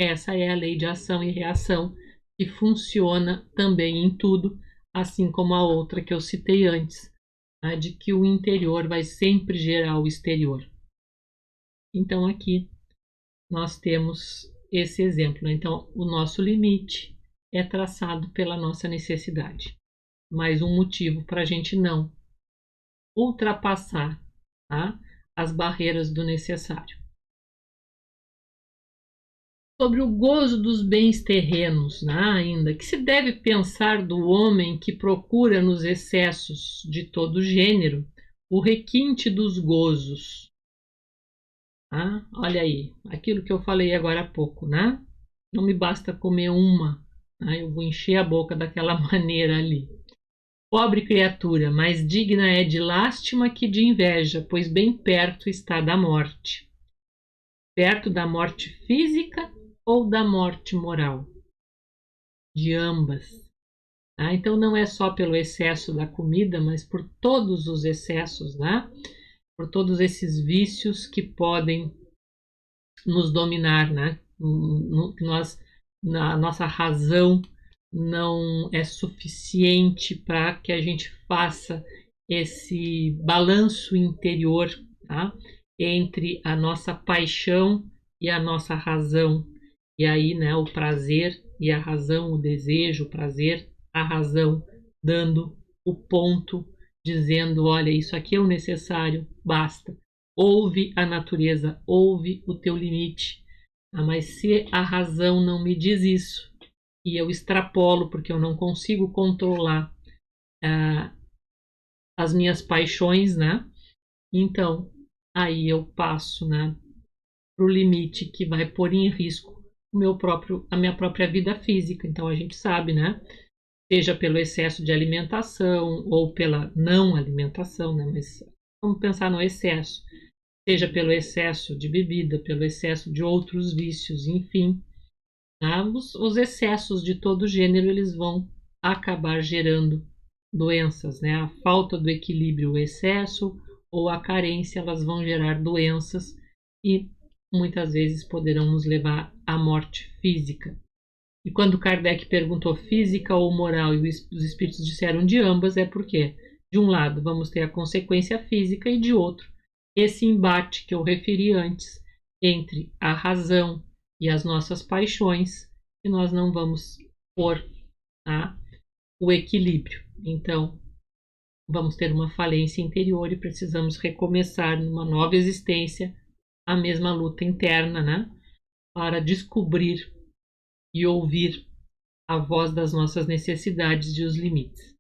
Essa é a lei de ação e reação, que funciona também em tudo, assim como a outra que eu citei antes, né, de que o interior vai sempre gerar o exterior. Então, aqui nós temos esse exemplo. Né? Então, o nosso limite é traçado pela nossa necessidade. Mais um motivo para a gente não ultrapassar, tá, as barreiras do necessário. sobre o gozo dos bens terrenos, né, ainda, que se deve pensar do homem que procura nos excessos de todo gênero o requinte dos gozos. Tá? Olha aí, aquilo que eu falei agora há pouco, né? Não me basta comer uma, né? Eu vou encher a boca daquela maneira ali. Pobre criatura, mais digna é de lástima que de inveja, pois bem perto está da morte. Perto da morte física ou da morte moral? De ambas. Então não é só pelo excesso da comida, mas por todos os excessos, né? Por todos esses vícios que podem nos dominar, né? A nossa razão não é suficiente para que a gente faça esse balanço interior, tá? Entre a nossa paixão e a nossa razão. E aí, né, o prazer e a razão, o desejo, o prazer, a razão, dando o ponto, dizendo, olha, isso aqui é o necessário, basta. Ouve a natureza, ouve o teu limite. Mas se a razão não me diz isso, e eu extrapolo porque eu não consigo controlar as minhas paixões, né? Então, aí eu passo, né, para o limite que vai pôr em risco a minha própria vida física. Então a gente sabe, né? Seja pelo excesso de alimentação ou pela não alimentação, né? Mas vamos pensar no excesso. Seja pelo excesso de bebida, pelo excesso de outros vícios, enfim. Tá? Os excessos de todo gênero, eles vão acabar gerando doenças, né? A falta do equilíbrio, o excesso ou a carência, elas vão gerar doenças e muitas vezes poderão nos levar à morte física. E quando Kardec perguntou física ou moral e os espíritos disseram de ambas, é porque, de um lado, vamos ter a consequência física e de outro, esse embate que eu referi antes entre a razão e as nossas paixões, que nós não vamos pôr, tá, o equilíbrio. Então, vamos ter uma falência interior e precisamos recomeçar numa nova existência a mesma luta interna, né, para descobrir e ouvir a voz das nossas necessidades e os limites.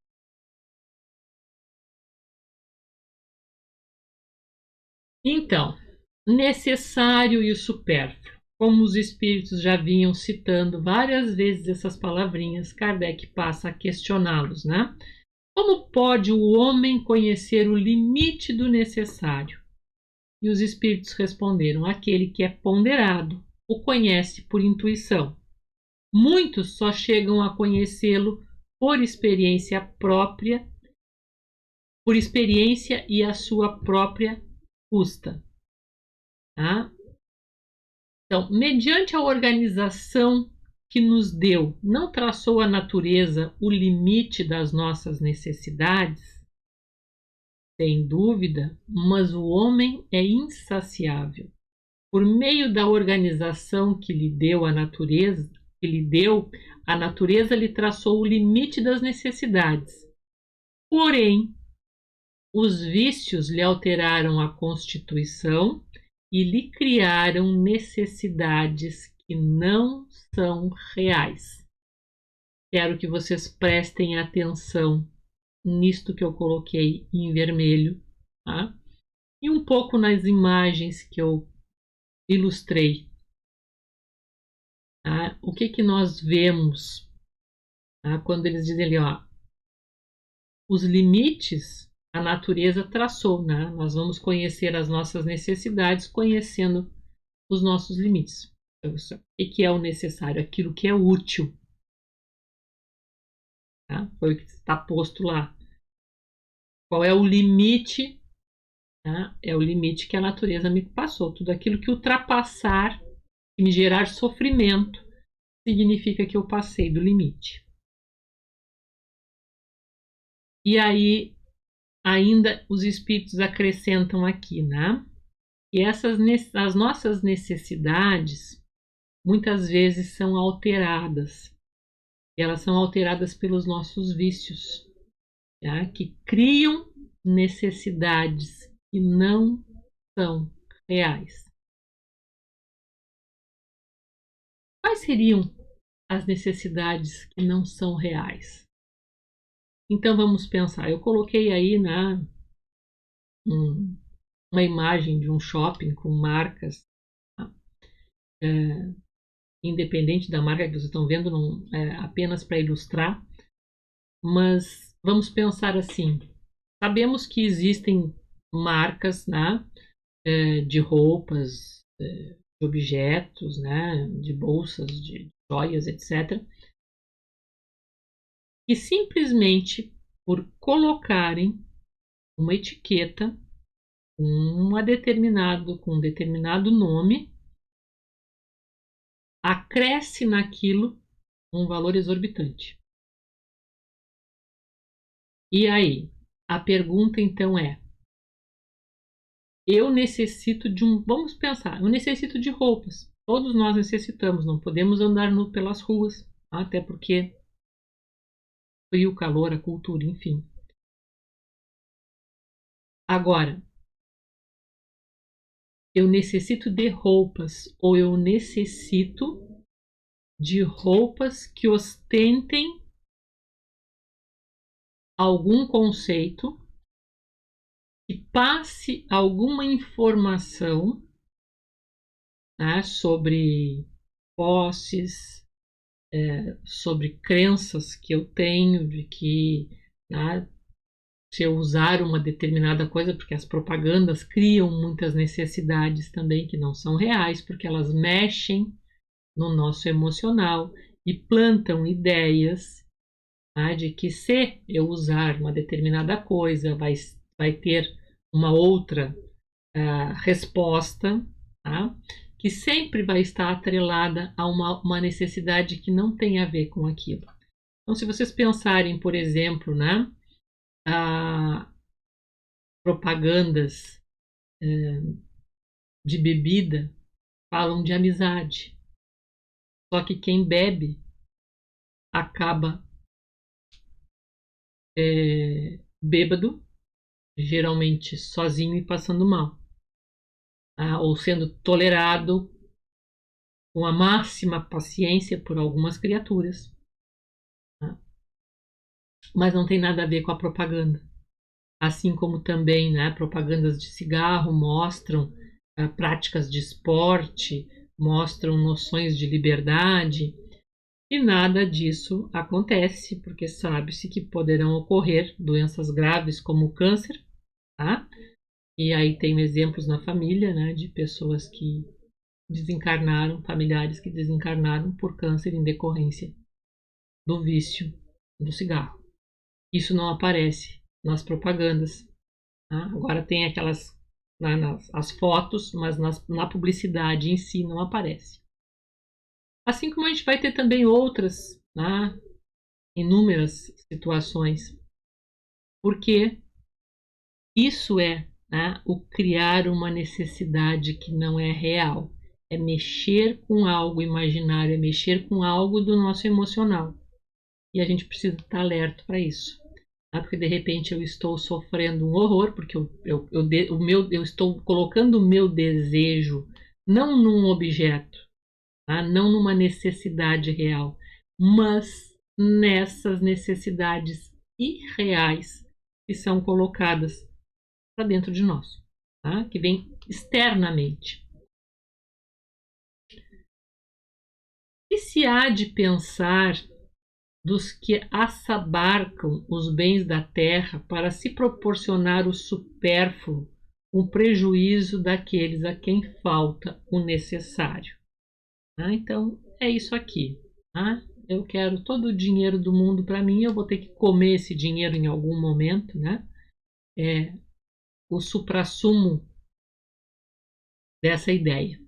Então, necessário e o supérfluo. Como os espíritos já vinham citando várias vezes essas palavrinhas, Kardec passa a questioná-los, né? Como pode o homem conhecer o limite do necessário? E os espíritos responderam: aquele que é ponderado o conhece por intuição. Muitos só chegam a conhecê-lo por experiência própria, por experiência e a sua própria custa. Tá? Então, mediante a organização que nos deu, não traçou a natureza o limite das nossas necessidades? Sem dúvida, mas o homem é insaciável. Por meio da organização que lhe deu a natureza, a natureza lhe traçou o limite das necessidades. Porém, os vícios lhe alteraram a constituição e lhe criaram necessidades que não são reais. Quero que vocês prestem atenção nisto que eu coloquei em vermelho, tá? E um pouco nas imagens que eu ilustrei. Tá? O que nós vemos, tá? Quando eles dizem ali, ó, os limites a natureza traçou, né? Nós vamos conhecer as nossas necessidades conhecendo os nossos limites. O que é o necessário? Aquilo que é útil. Tá? Foi o que está posto lá. Qual é o limite? Tá? É o limite que a natureza me passou. Tudo aquilo que ultrapassar e me gerar sofrimento significa que eu passei do limite. E aí, ainda os espíritos acrescentam aqui, né? E as nossas necessidades muitas vezes são alteradas. E elas são alteradas pelos nossos vícios, tá? Que criam necessidades que não são reais. quais seriam as necessidades que não são reais? Então vamos pensar. Eu coloquei aí uma imagem de um shopping com marcas, tá? Independente da marca que vocês estão vendo, não, apenas para ilustrar, mas vamos pensar assim: sabemos que existem marcas, né, de roupas, de objetos, né, de bolsas, de joias, etc., que simplesmente por colocarem uma etiqueta com um determinado nome, acresce naquilo um valor exorbitante. E aí, a pergunta então é: eu necessito de vamos pensar, eu necessito de roupas. Todos nós necessitamos, não podemos andar nu pelas ruas, até porque frio, calor, a cultura, enfim. Agora, eu necessito de roupas ou eu necessito de roupas que ostentem algum conceito, que passe alguma informação, né, sobre posses, sobre crenças que eu tenho de que, né, se eu usar uma determinada coisa, porque as propagandas criam muitas necessidades também que não são reais, porque elas mexem no nosso emocional e plantam ideias, tá, de que se eu usar uma determinada coisa vai ter uma outra resposta, tá, que sempre vai estar atrelada a uma necessidade que não tem a ver com aquilo. Então, se vocês pensarem, por exemplo, né, propagandas de bebida falam de amizade. Só que quem bebe acaba bêbado, geralmente sozinho e passando mal, tá? Ou sendo tolerado com a máxima paciência por algumas criaturas, tá? Mas não tem nada a ver com a propaganda. Assim como também, né, propagandas de cigarro mostram práticas de esporte, mostram noções de liberdade, e nada disso acontece, porque sabe-se que poderão ocorrer doenças graves como o câncer, tá? E aí tem exemplos na família, né, de pessoas que desencarnaram, familiares que desencarnaram por câncer em decorrência do vício do cigarro. Isso não aparece nas propagandas, tá? Agora tem aquelas as fotos, mas na publicidade em si não aparece. Assim como a gente vai ter também outras, né, inúmeras situações, porque isso né, o criar uma necessidade que não é real, é mexer com algo imaginário, é mexer com algo do nosso emocional, e a gente precisa estar alerta para isso, tá? Porque de repente eu estou sofrendo um horror, porque eu estou colocando o meu desejo não num objeto, tá? Não numa necessidade real, mas nessas necessidades irreais que são colocadas para dentro de nós, tá? Que vem externamente. E se há de pensar dos que assabarcam os bens da terra para se proporcionar o supérfluo, com prejuízo daqueles a quem falta o necessário. Tá? Então, é isso aqui. Tá? Eu quero todo o dinheiro do mundo para mim, eu vou ter que comer esse dinheiro em algum momento, né? O suprassumo dessa ideia.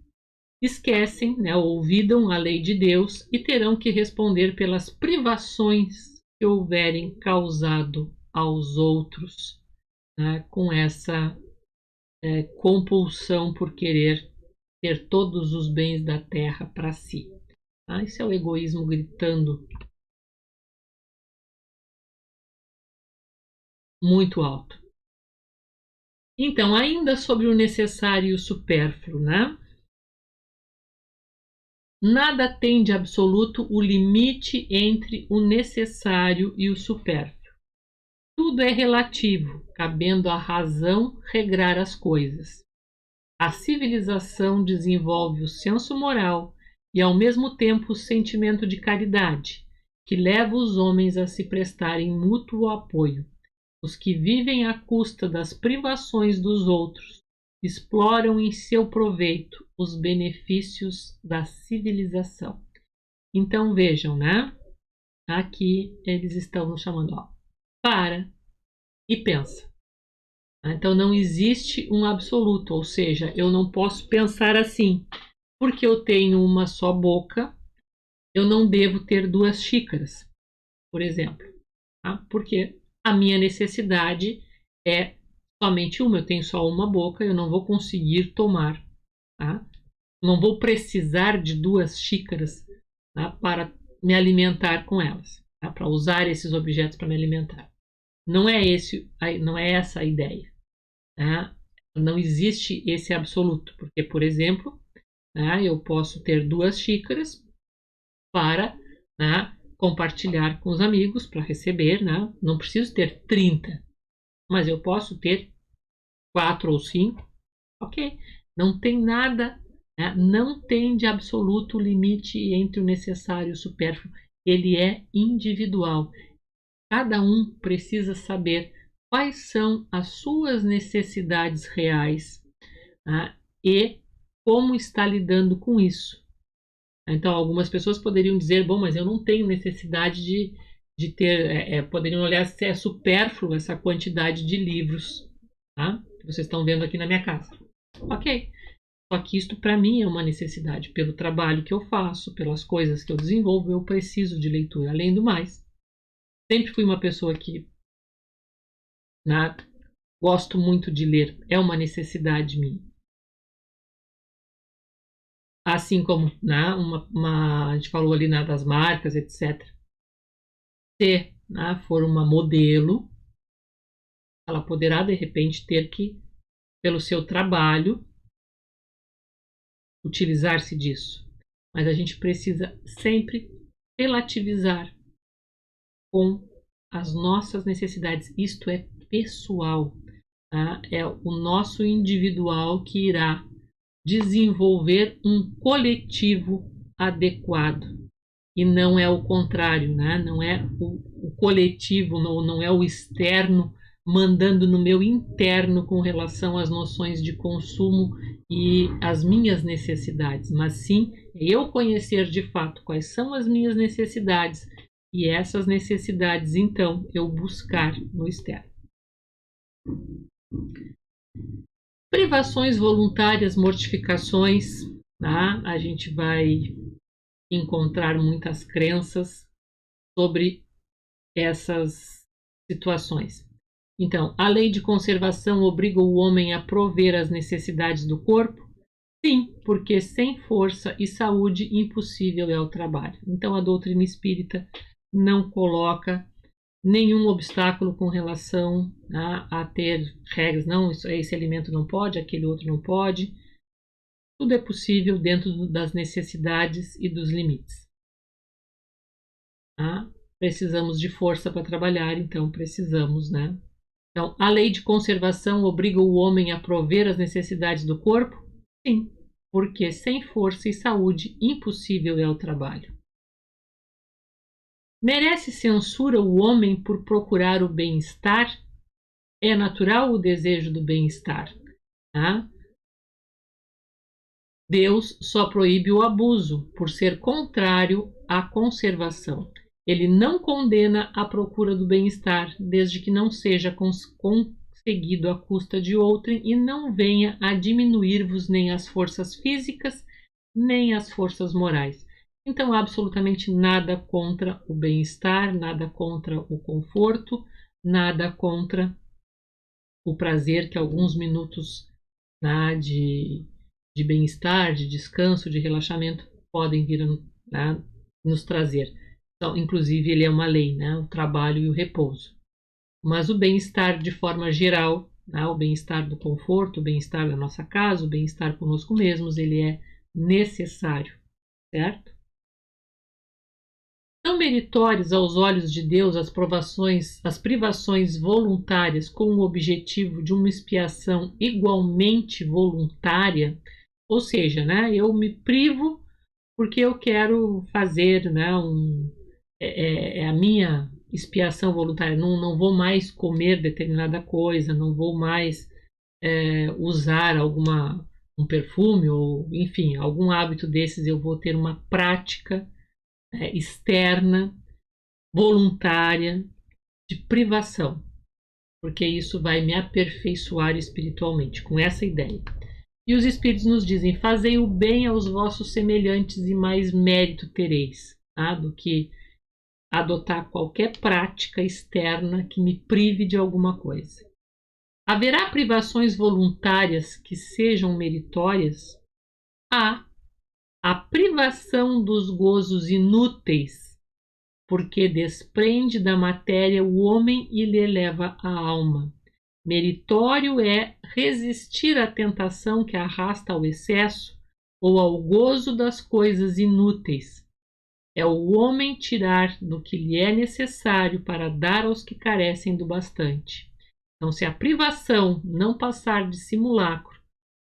Esquecem, né, olvidam a lei de Deus e terão que responder pelas privações que houverem causado aos outros, né, com essa compulsão por querer ter todos os bens da terra para si. Tá? Isso é o egoísmo gritando muito alto. Então, ainda sobre o necessário e o supérfluo, né? Nada tem de absoluto o limite entre o necessário e o supérfluo. Tudo é relativo, cabendo à razão regrar as coisas. A civilização desenvolve o senso moral e, ao mesmo tempo, o sentimento de caridade, que leva os homens a se prestarem mútuo apoio. Os que vivem à custa das privações dos outros exploram em seu proveito os benefícios da civilização. Então vejam, né? Aqui eles estão nos chamando, para e pensa. Então não existe um absoluto, ou seja, eu não posso pensar assim, porque eu tenho uma só boca, eu não devo ter 2 xícaras, por exemplo, tá? Porque a minha necessidade é somente uma, eu tenho só uma boca, eu não vou conseguir tomar, tá? Não vou precisar de 2 xícaras, tá? Para me alimentar com elas, tá? Para usar esses objetos para me alimentar. Não é essa a ideia. Tá? Não existe esse absoluto, porque, por exemplo, tá? Eu posso ter 2 xícaras para, tá? Compartilhar com os amigos, para receber, né? Não preciso ter 30, mas eu posso ter 4 ou 5, ok? Não tem nada, né? Não tem de absoluto limite entre o necessário e o supérfluo, ele é individual. Cada um precisa saber quais são as suas necessidades reais, tá? E como está lidando com isso. Então, algumas pessoas poderiam dizer, bom, mas eu não tenho necessidade de ter, poderiam olhar se é supérfluo essa quantidade de livros, tá? Que vocês estão vendo aqui na minha casa. Ok, só que isto para mim é uma necessidade. Pelo trabalho que eu faço, pelas coisas que eu desenvolvo, eu preciso de leitura. Além do mais, sempre fui uma pessoa que, né, gosto muito de ler, é uma necessidade minha. Assim como, né, a gente falou ali, né, das marcas, etc. Se, né, for uma modelo, ela poderá de repente ter que, pelo seu trabalho, utilizar-se disso. Mas a gente precisa sempre relativizar com as nossas necessidades. Isto é pessoal, tá? É o nosso individual que irá desenvolver um coletivo adequado. E não é o contrário, né? Não é o coletivo, não é o externo mandando no meu interno com relação às noções de consumo e as minhas necessidades, mas sim eu conhecer de fato quais são as minhas necessidades e essas necessidades, então, eu buscar no externo. Privações voluntárias, mortificações, tá? A gente vai encontrar muitas crenças sobre essas situações. Então, a lei de conservação obriga o homem a prover as necessidades do corpo? Sim, porque sem força e saúde impossível é o trabalho. Então, a doutrina espírita não coloca nenhum obstáculo com relação a ter regras. Não, esse alimento não pode, aquele outro não pode. Tudo é possível dentro das necessidades e dos limites. Tá? Precisamos de força para trabalhar, então precisamos, né? Então, a lei de conservação obriga o homem a prover as necessidades do corpo? Sim, porque sem força e saúde impossível é o trabalho. Merece censura o homem por procurar o bem-estar? É natural o desejo do bem-estar, tá? Deus só proíbe o abuso por ser contrário à conservação. Ele não condena a procura do bem-estar, desde que não seja conseguido à custa de outrem e não venha a diminuir-vos nem as forças físicas, nem as forças morais. Então, absolutamente nada contra o bem-estar, nada contra o conforto, nada contra o prazer que alguns minutos, né, de bem-estar, de descanso, de relaxamento podem vir a, né, nos trazer. Então, inclusive, ele é uma lei, né, o trabalho e o repouso. Mas o bem-estar de forma geral, né, o bem-estar do conforto, o bem-estar da nossa casa, o bem-estar conosco mesmos, ele é necessário. certo? São meritórias aos olhos de Deus as privações voluntárias com o objetivo de uma expiação igualmente voluntária, ou seja, né, eu me privo porque eu quero fazer, né, é a minha expiação voluntária, não vou mais comer determinada coisa, não vou mais usar um perfume ou, enfim, algum hábito desses, eu vou ter uma prática externa, voluntária, de privação, porque isso vai me aperfeiçoar espiritualmente, com essa ideia. E os Espíritos nos dizem: fazei o bem aos vossos semelhantes e mais mérito tereis, tá? Do que adotar qualquer prática externa que me prive de alguma coisa. Haverá privações voluntárias que sejam meritórias? Há a privação dos gozos inúteis, porque desprende da matéria o homem e lhe eleva a alma. Meritório é resistir à tentação que arrasta ao excesso ou ao gozo das coisas inúteis. É o homem tirar do que lhe é necessário para dar aos que carecem do bastante. Então, se a privação não passar de simulacro,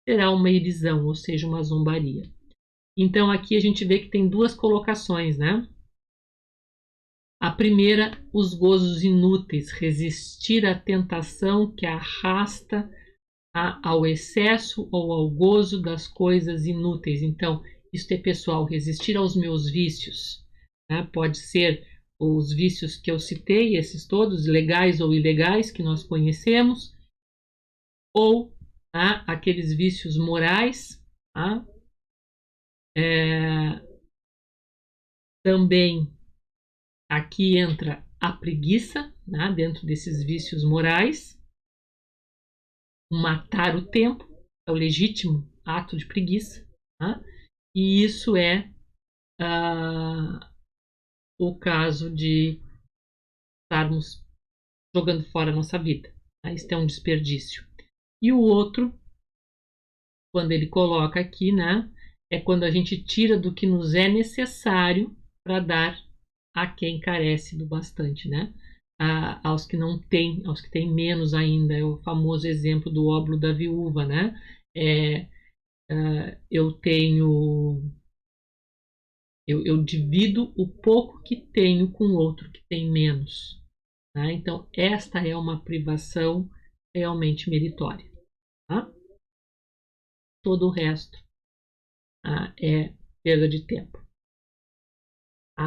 será uma irisão, ou seja, uma zombaria. Então, aqui a gente vê que tem duas colocações, né? A primeira, os gozos inúteis, resistir à tentação que arrasta ao excesso ou ao gozo das coisas inúteis. Então, isto é pessoal, resistir aos meus vícios, né? Pode ser os vícios que eu citei, esses todos, legais ou ilegais, que nós conhecemos, ou aqueles vícios morais, também aqui entra a preguiça, né, dentro desses vícios morais. Matar o tempo é o legítimo ato de preguiça, né? E isso é o caso de estarmos jogando fora a nossa vida. Né? Isso é um desperdício. E o outro, quando ele coloca aqui, né, é quando a gente tira do que nos é necessário para dar a quem carece do bastante, né? Aos que não têm, aos que têm menos ainda. É o famoso exemplo do óbolo da viúva, né? Eu divido o pouco que tenho com o outro que tem menos. Tá? Então, esta é uma privação realmente meritória. Tá? Todo o resto é perda de tempo.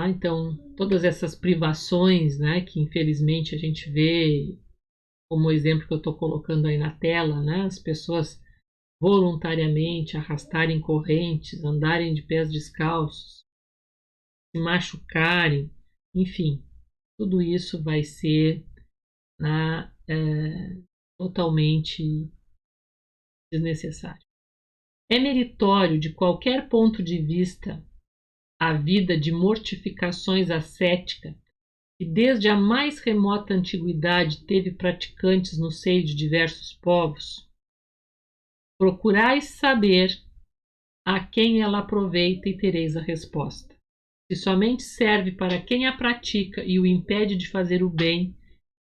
Então, todas essas privações, né, que infelizmente a gente vê, como o exemplo que eu estou colocando aí na tela, né, as pessoas voluntariamente arrastarem correntes, andarem de pés descalços, se machucarem, enfim, tudo isso vai ser totalmente desnecessário. É meritório, de qualquer ponto de vista, a vida de mortificações ascética, que desde a mais remota antiguidade teve praticantes no seio de diversos povos? Procurais saber a quem ela aproveita e tereis a resposta. Se somente serve para quem a pratica e o impede de fazer o bem,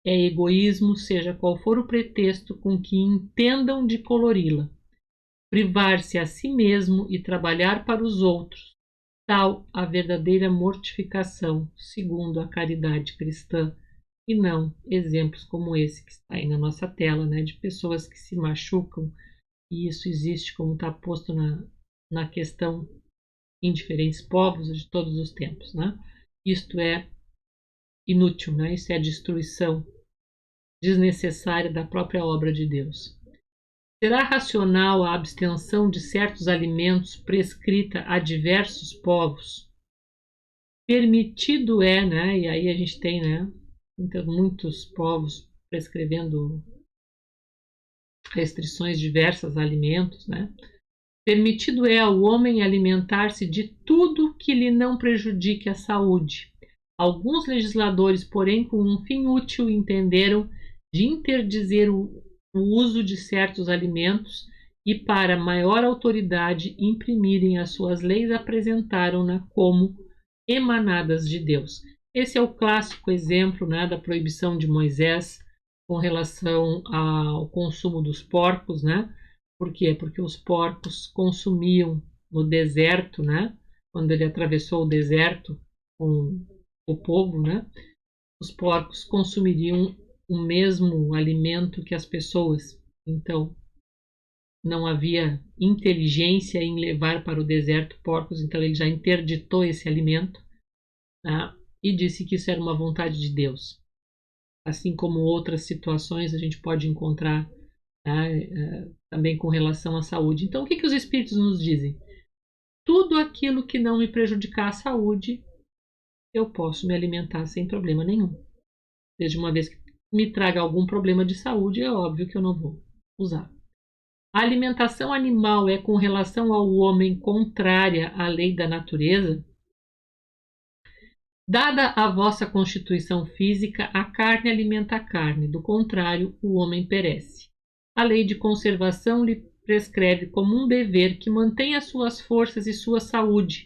é egoísmo, seja qual for o pretexto com que entendam de colori-la. Privar-se a si mesmo e trabalhar para os outros, tal a verdadeira mortificação, segundo a caridade cristã, e não exemplos como esse que está aí na nossa tela, né, de pessoas que se machucam, e isso existe como está posto na questão em diferentes povos de todos os tempos, né? Isto é inútil, né? Isso é a destruição desnecessária da própria obra de Deus. Será racional a abstenção de certos alimentos prescrita a diversos povos? Permitido é, né? E aí a gente tem, né, muitos povos prescrevendo restrições diversas a alimentos, né? Permitido é ao homem alimentar-se de tudo que lhe não prejudique a saúde. Alguns legisladores, porém, com um fim útil, entenderam de interdizer o uso de certos alimentos e para maior autoridade imprimirem as suas leis, apresentaram-na como emanadas de Deus. Esse é o clássico exemplo, né, da proibição de Moisés com relação ao consumo dos porcos, né? Por quê? Porque os porcos consumiam no deserto, né? Quando ele atravessou o deserto com o povo, né? Os porcos consumiriam o mesmo alimento que as pessoas. Então, não havia inteligência em levar para o deserto porcos, então ele já interditou esse alimento, tá? E disse que isso era uma vontade de Deus. Assim como outras situações a gente pode encontrar, tá? Também com relação à saúde. Então, o que os espíritos nos dizem? Tudo aquilo que não me prejudicar a saúde, eu posso me alimentar sem problema nenhum. Desde uma vez que me traga algum problema de saúde, é óbvio que eu não vou usar. A alimentação animal é com relação ao homem contrária à lei da natureza? Dada a vossa constituição física, a carne alimenta a carne, do contrário, o homem perece. A lei de conservação lhe prescreve como um dever que mantenha suas forças e sua saúde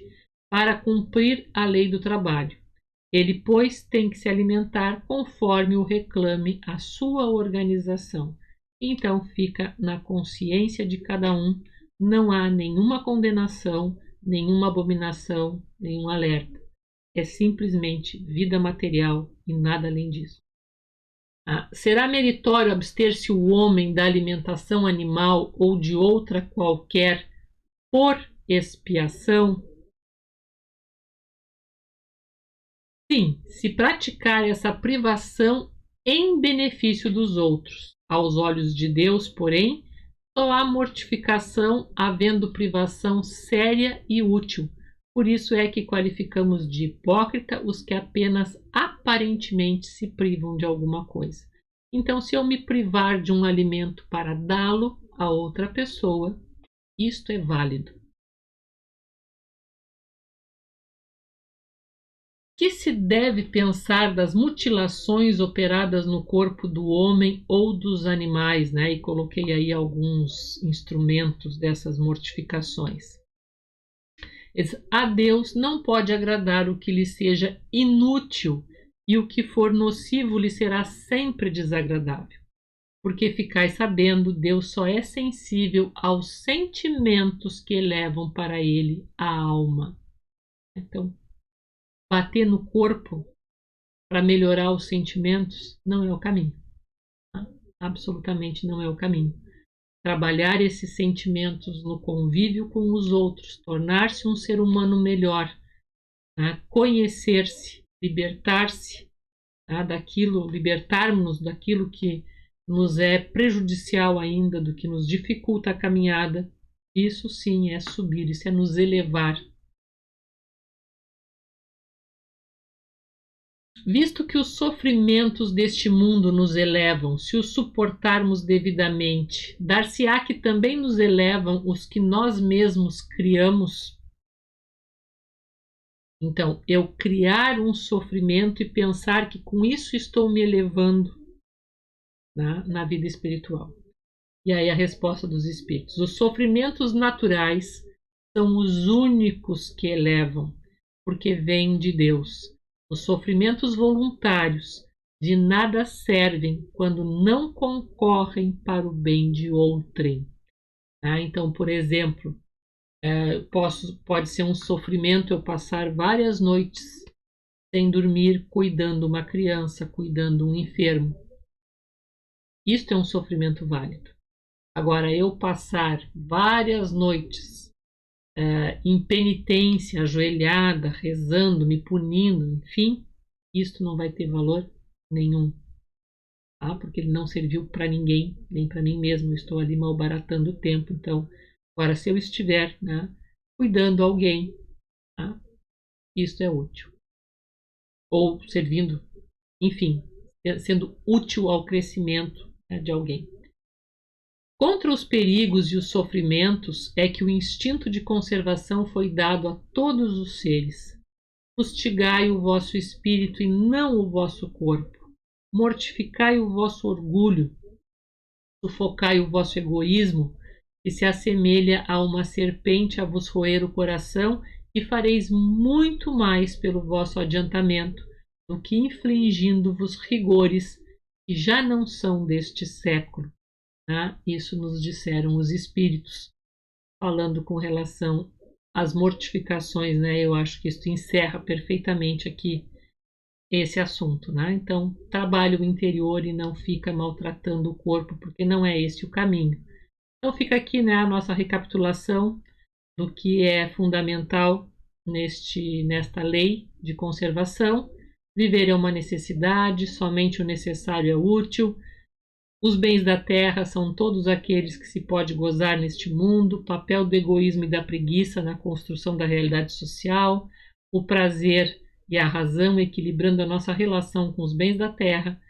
para cumprir a lei do trabalho. Ele, pois, tem que se alimentar conforme o reclame a sua organização. Então fica na consciência de cada um, não há nenhuma condenação, nenhuma abominação, nenhum alerta. É simplesmente vida material e nada além disso. Será meritório abster-se o homem da alimentação animal ou de outra qualquer por expiação? Sim, se praticar essa privação em benefício dos outros. Aos olhos de Deus, porém, só há mortificação havendo privação séria e útil. Por isso é que qualificamos de hipócrita os que apenas aparentemente se privam de alguma coisa. Então, se eu me privar de um alimento para dá-lo a outra pessoa, isto é válido. Que se deve pensar das mutilações operadas no corpo do homem ou dos animais, né? E coloquei aí alguns instrumentos dessas mortificações. A Deus não pode agradar o que lhe seja inútil, e o que for nocivo lhe será sempre desagradável. Porque ficais sabendo, Deus só é sensível aos sentimentos que elevam para ele a alma. Então, bater no corpo para melhorar os sentimentos não é o caminho. Tá? Absolutamente não é o caminho. Trabalhar esses sentimentos no convívio com os outros, tornar-se um ser humano melhor, tá? Conhecer-se, libertar-se, tá? Libertarmos-nos daquilo que nos é prejudicial ainda, do que nos dificulta a caminhada. Isso sim é subir, isso é nos elevar. Visto que os sofrimentos deste mundo nos elevam, se os suportarmos devidamente, dar-se-á que também nos elevam os que nós mesmos criamos? Então, eu criar um sofrimento e pensar que com isso estou me elevando, né, na vida espiritual. E aí a resposta dos espíritos: os sofrimentos naturais são os únicos que elevam, porque vêm de Deus. Os sofrimentos voluntários de nada servem quando não concorrem para o bem de outrem. Então, por exemplo, pode ser um sofrimento eu passar várias noites sem dormir, cuidando uma criança, cuidando um enfermo. Isto é um sofrimento válido. Agora, eu passar várias noites em penitência, ajoelhada, rezando, me punindo, enfim, isto não vai ter valor nenhum, tá? Porque ele não serviu para ninguém, nem para mim mesmo. Eu estou ali malbaratando o tempo. Então, agora, se eu estiver, né, cuidando alguém, tá? Isto é útil. Ou servindo, enfim, sendo útil ao crescimento, né, de alguém. Contra os perigos e os sofrimentos é que o instinto de conservação foi dado a todos os seres. Fustigai o vosso espírito e não o vosso corpo. Mortificai o vosso orgulho. Sufocai o vosso egoísmo que se assemelha a uma serpente a vos roer o coração, e fareis muito mais pelo vosso adiantamento do que infligindo-vos rigores que já não são deste século. Tá? Isso nos disseram os espíritos, falando com relação às mortificações, né? Eu acho que isso encerra perfeitamente aqui esse assunto, né? Então, trabalhe o interior e não fica maltratando o corpo, porque não é esse o caminho. Então, fica aqui, né, a nossa recapitulação do que é fundamental nesta lei de conservação. Viver é uma necessidade, somente o necessário é útil. Os bens da terra são todos aqueles que se pode gozar neste mundo. O papel do egoísmo e da preguiça na construção da realidade social. O prazer e a razão equilibrando a nossa relação com os bens da terra.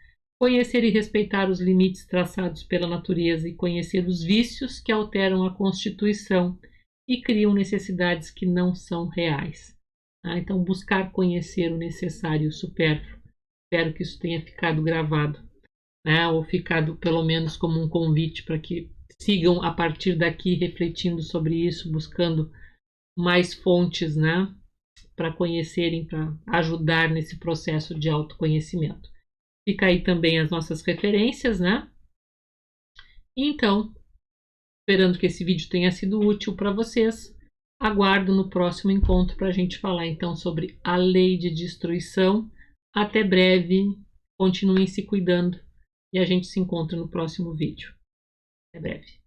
Conhecer e respeitar os limites traçados pela natureza e conhecer os vícios que alteram a constituição e criam necessidades que não são reais. Então, buscar conhecer o necessário e o supérfluo. Espero que isso tenha ficado gravado, né? Ou ficado pelo menos como um convite para que sigam a partir daqui refletindo sobre isso, buscando mais fontes, né? Para conhecerem, para ajudar nesse processo de autoconhecimento. Fica aí também as nossas referências, né? Então, esperando que esse vídeo tenha sido útil para vocês, aguardo no próximo encontro para a gente falar então sobre a lei de destruição. Até breve, continuem se cuidando e a gente se encontra no próximo vídeo. Até breve.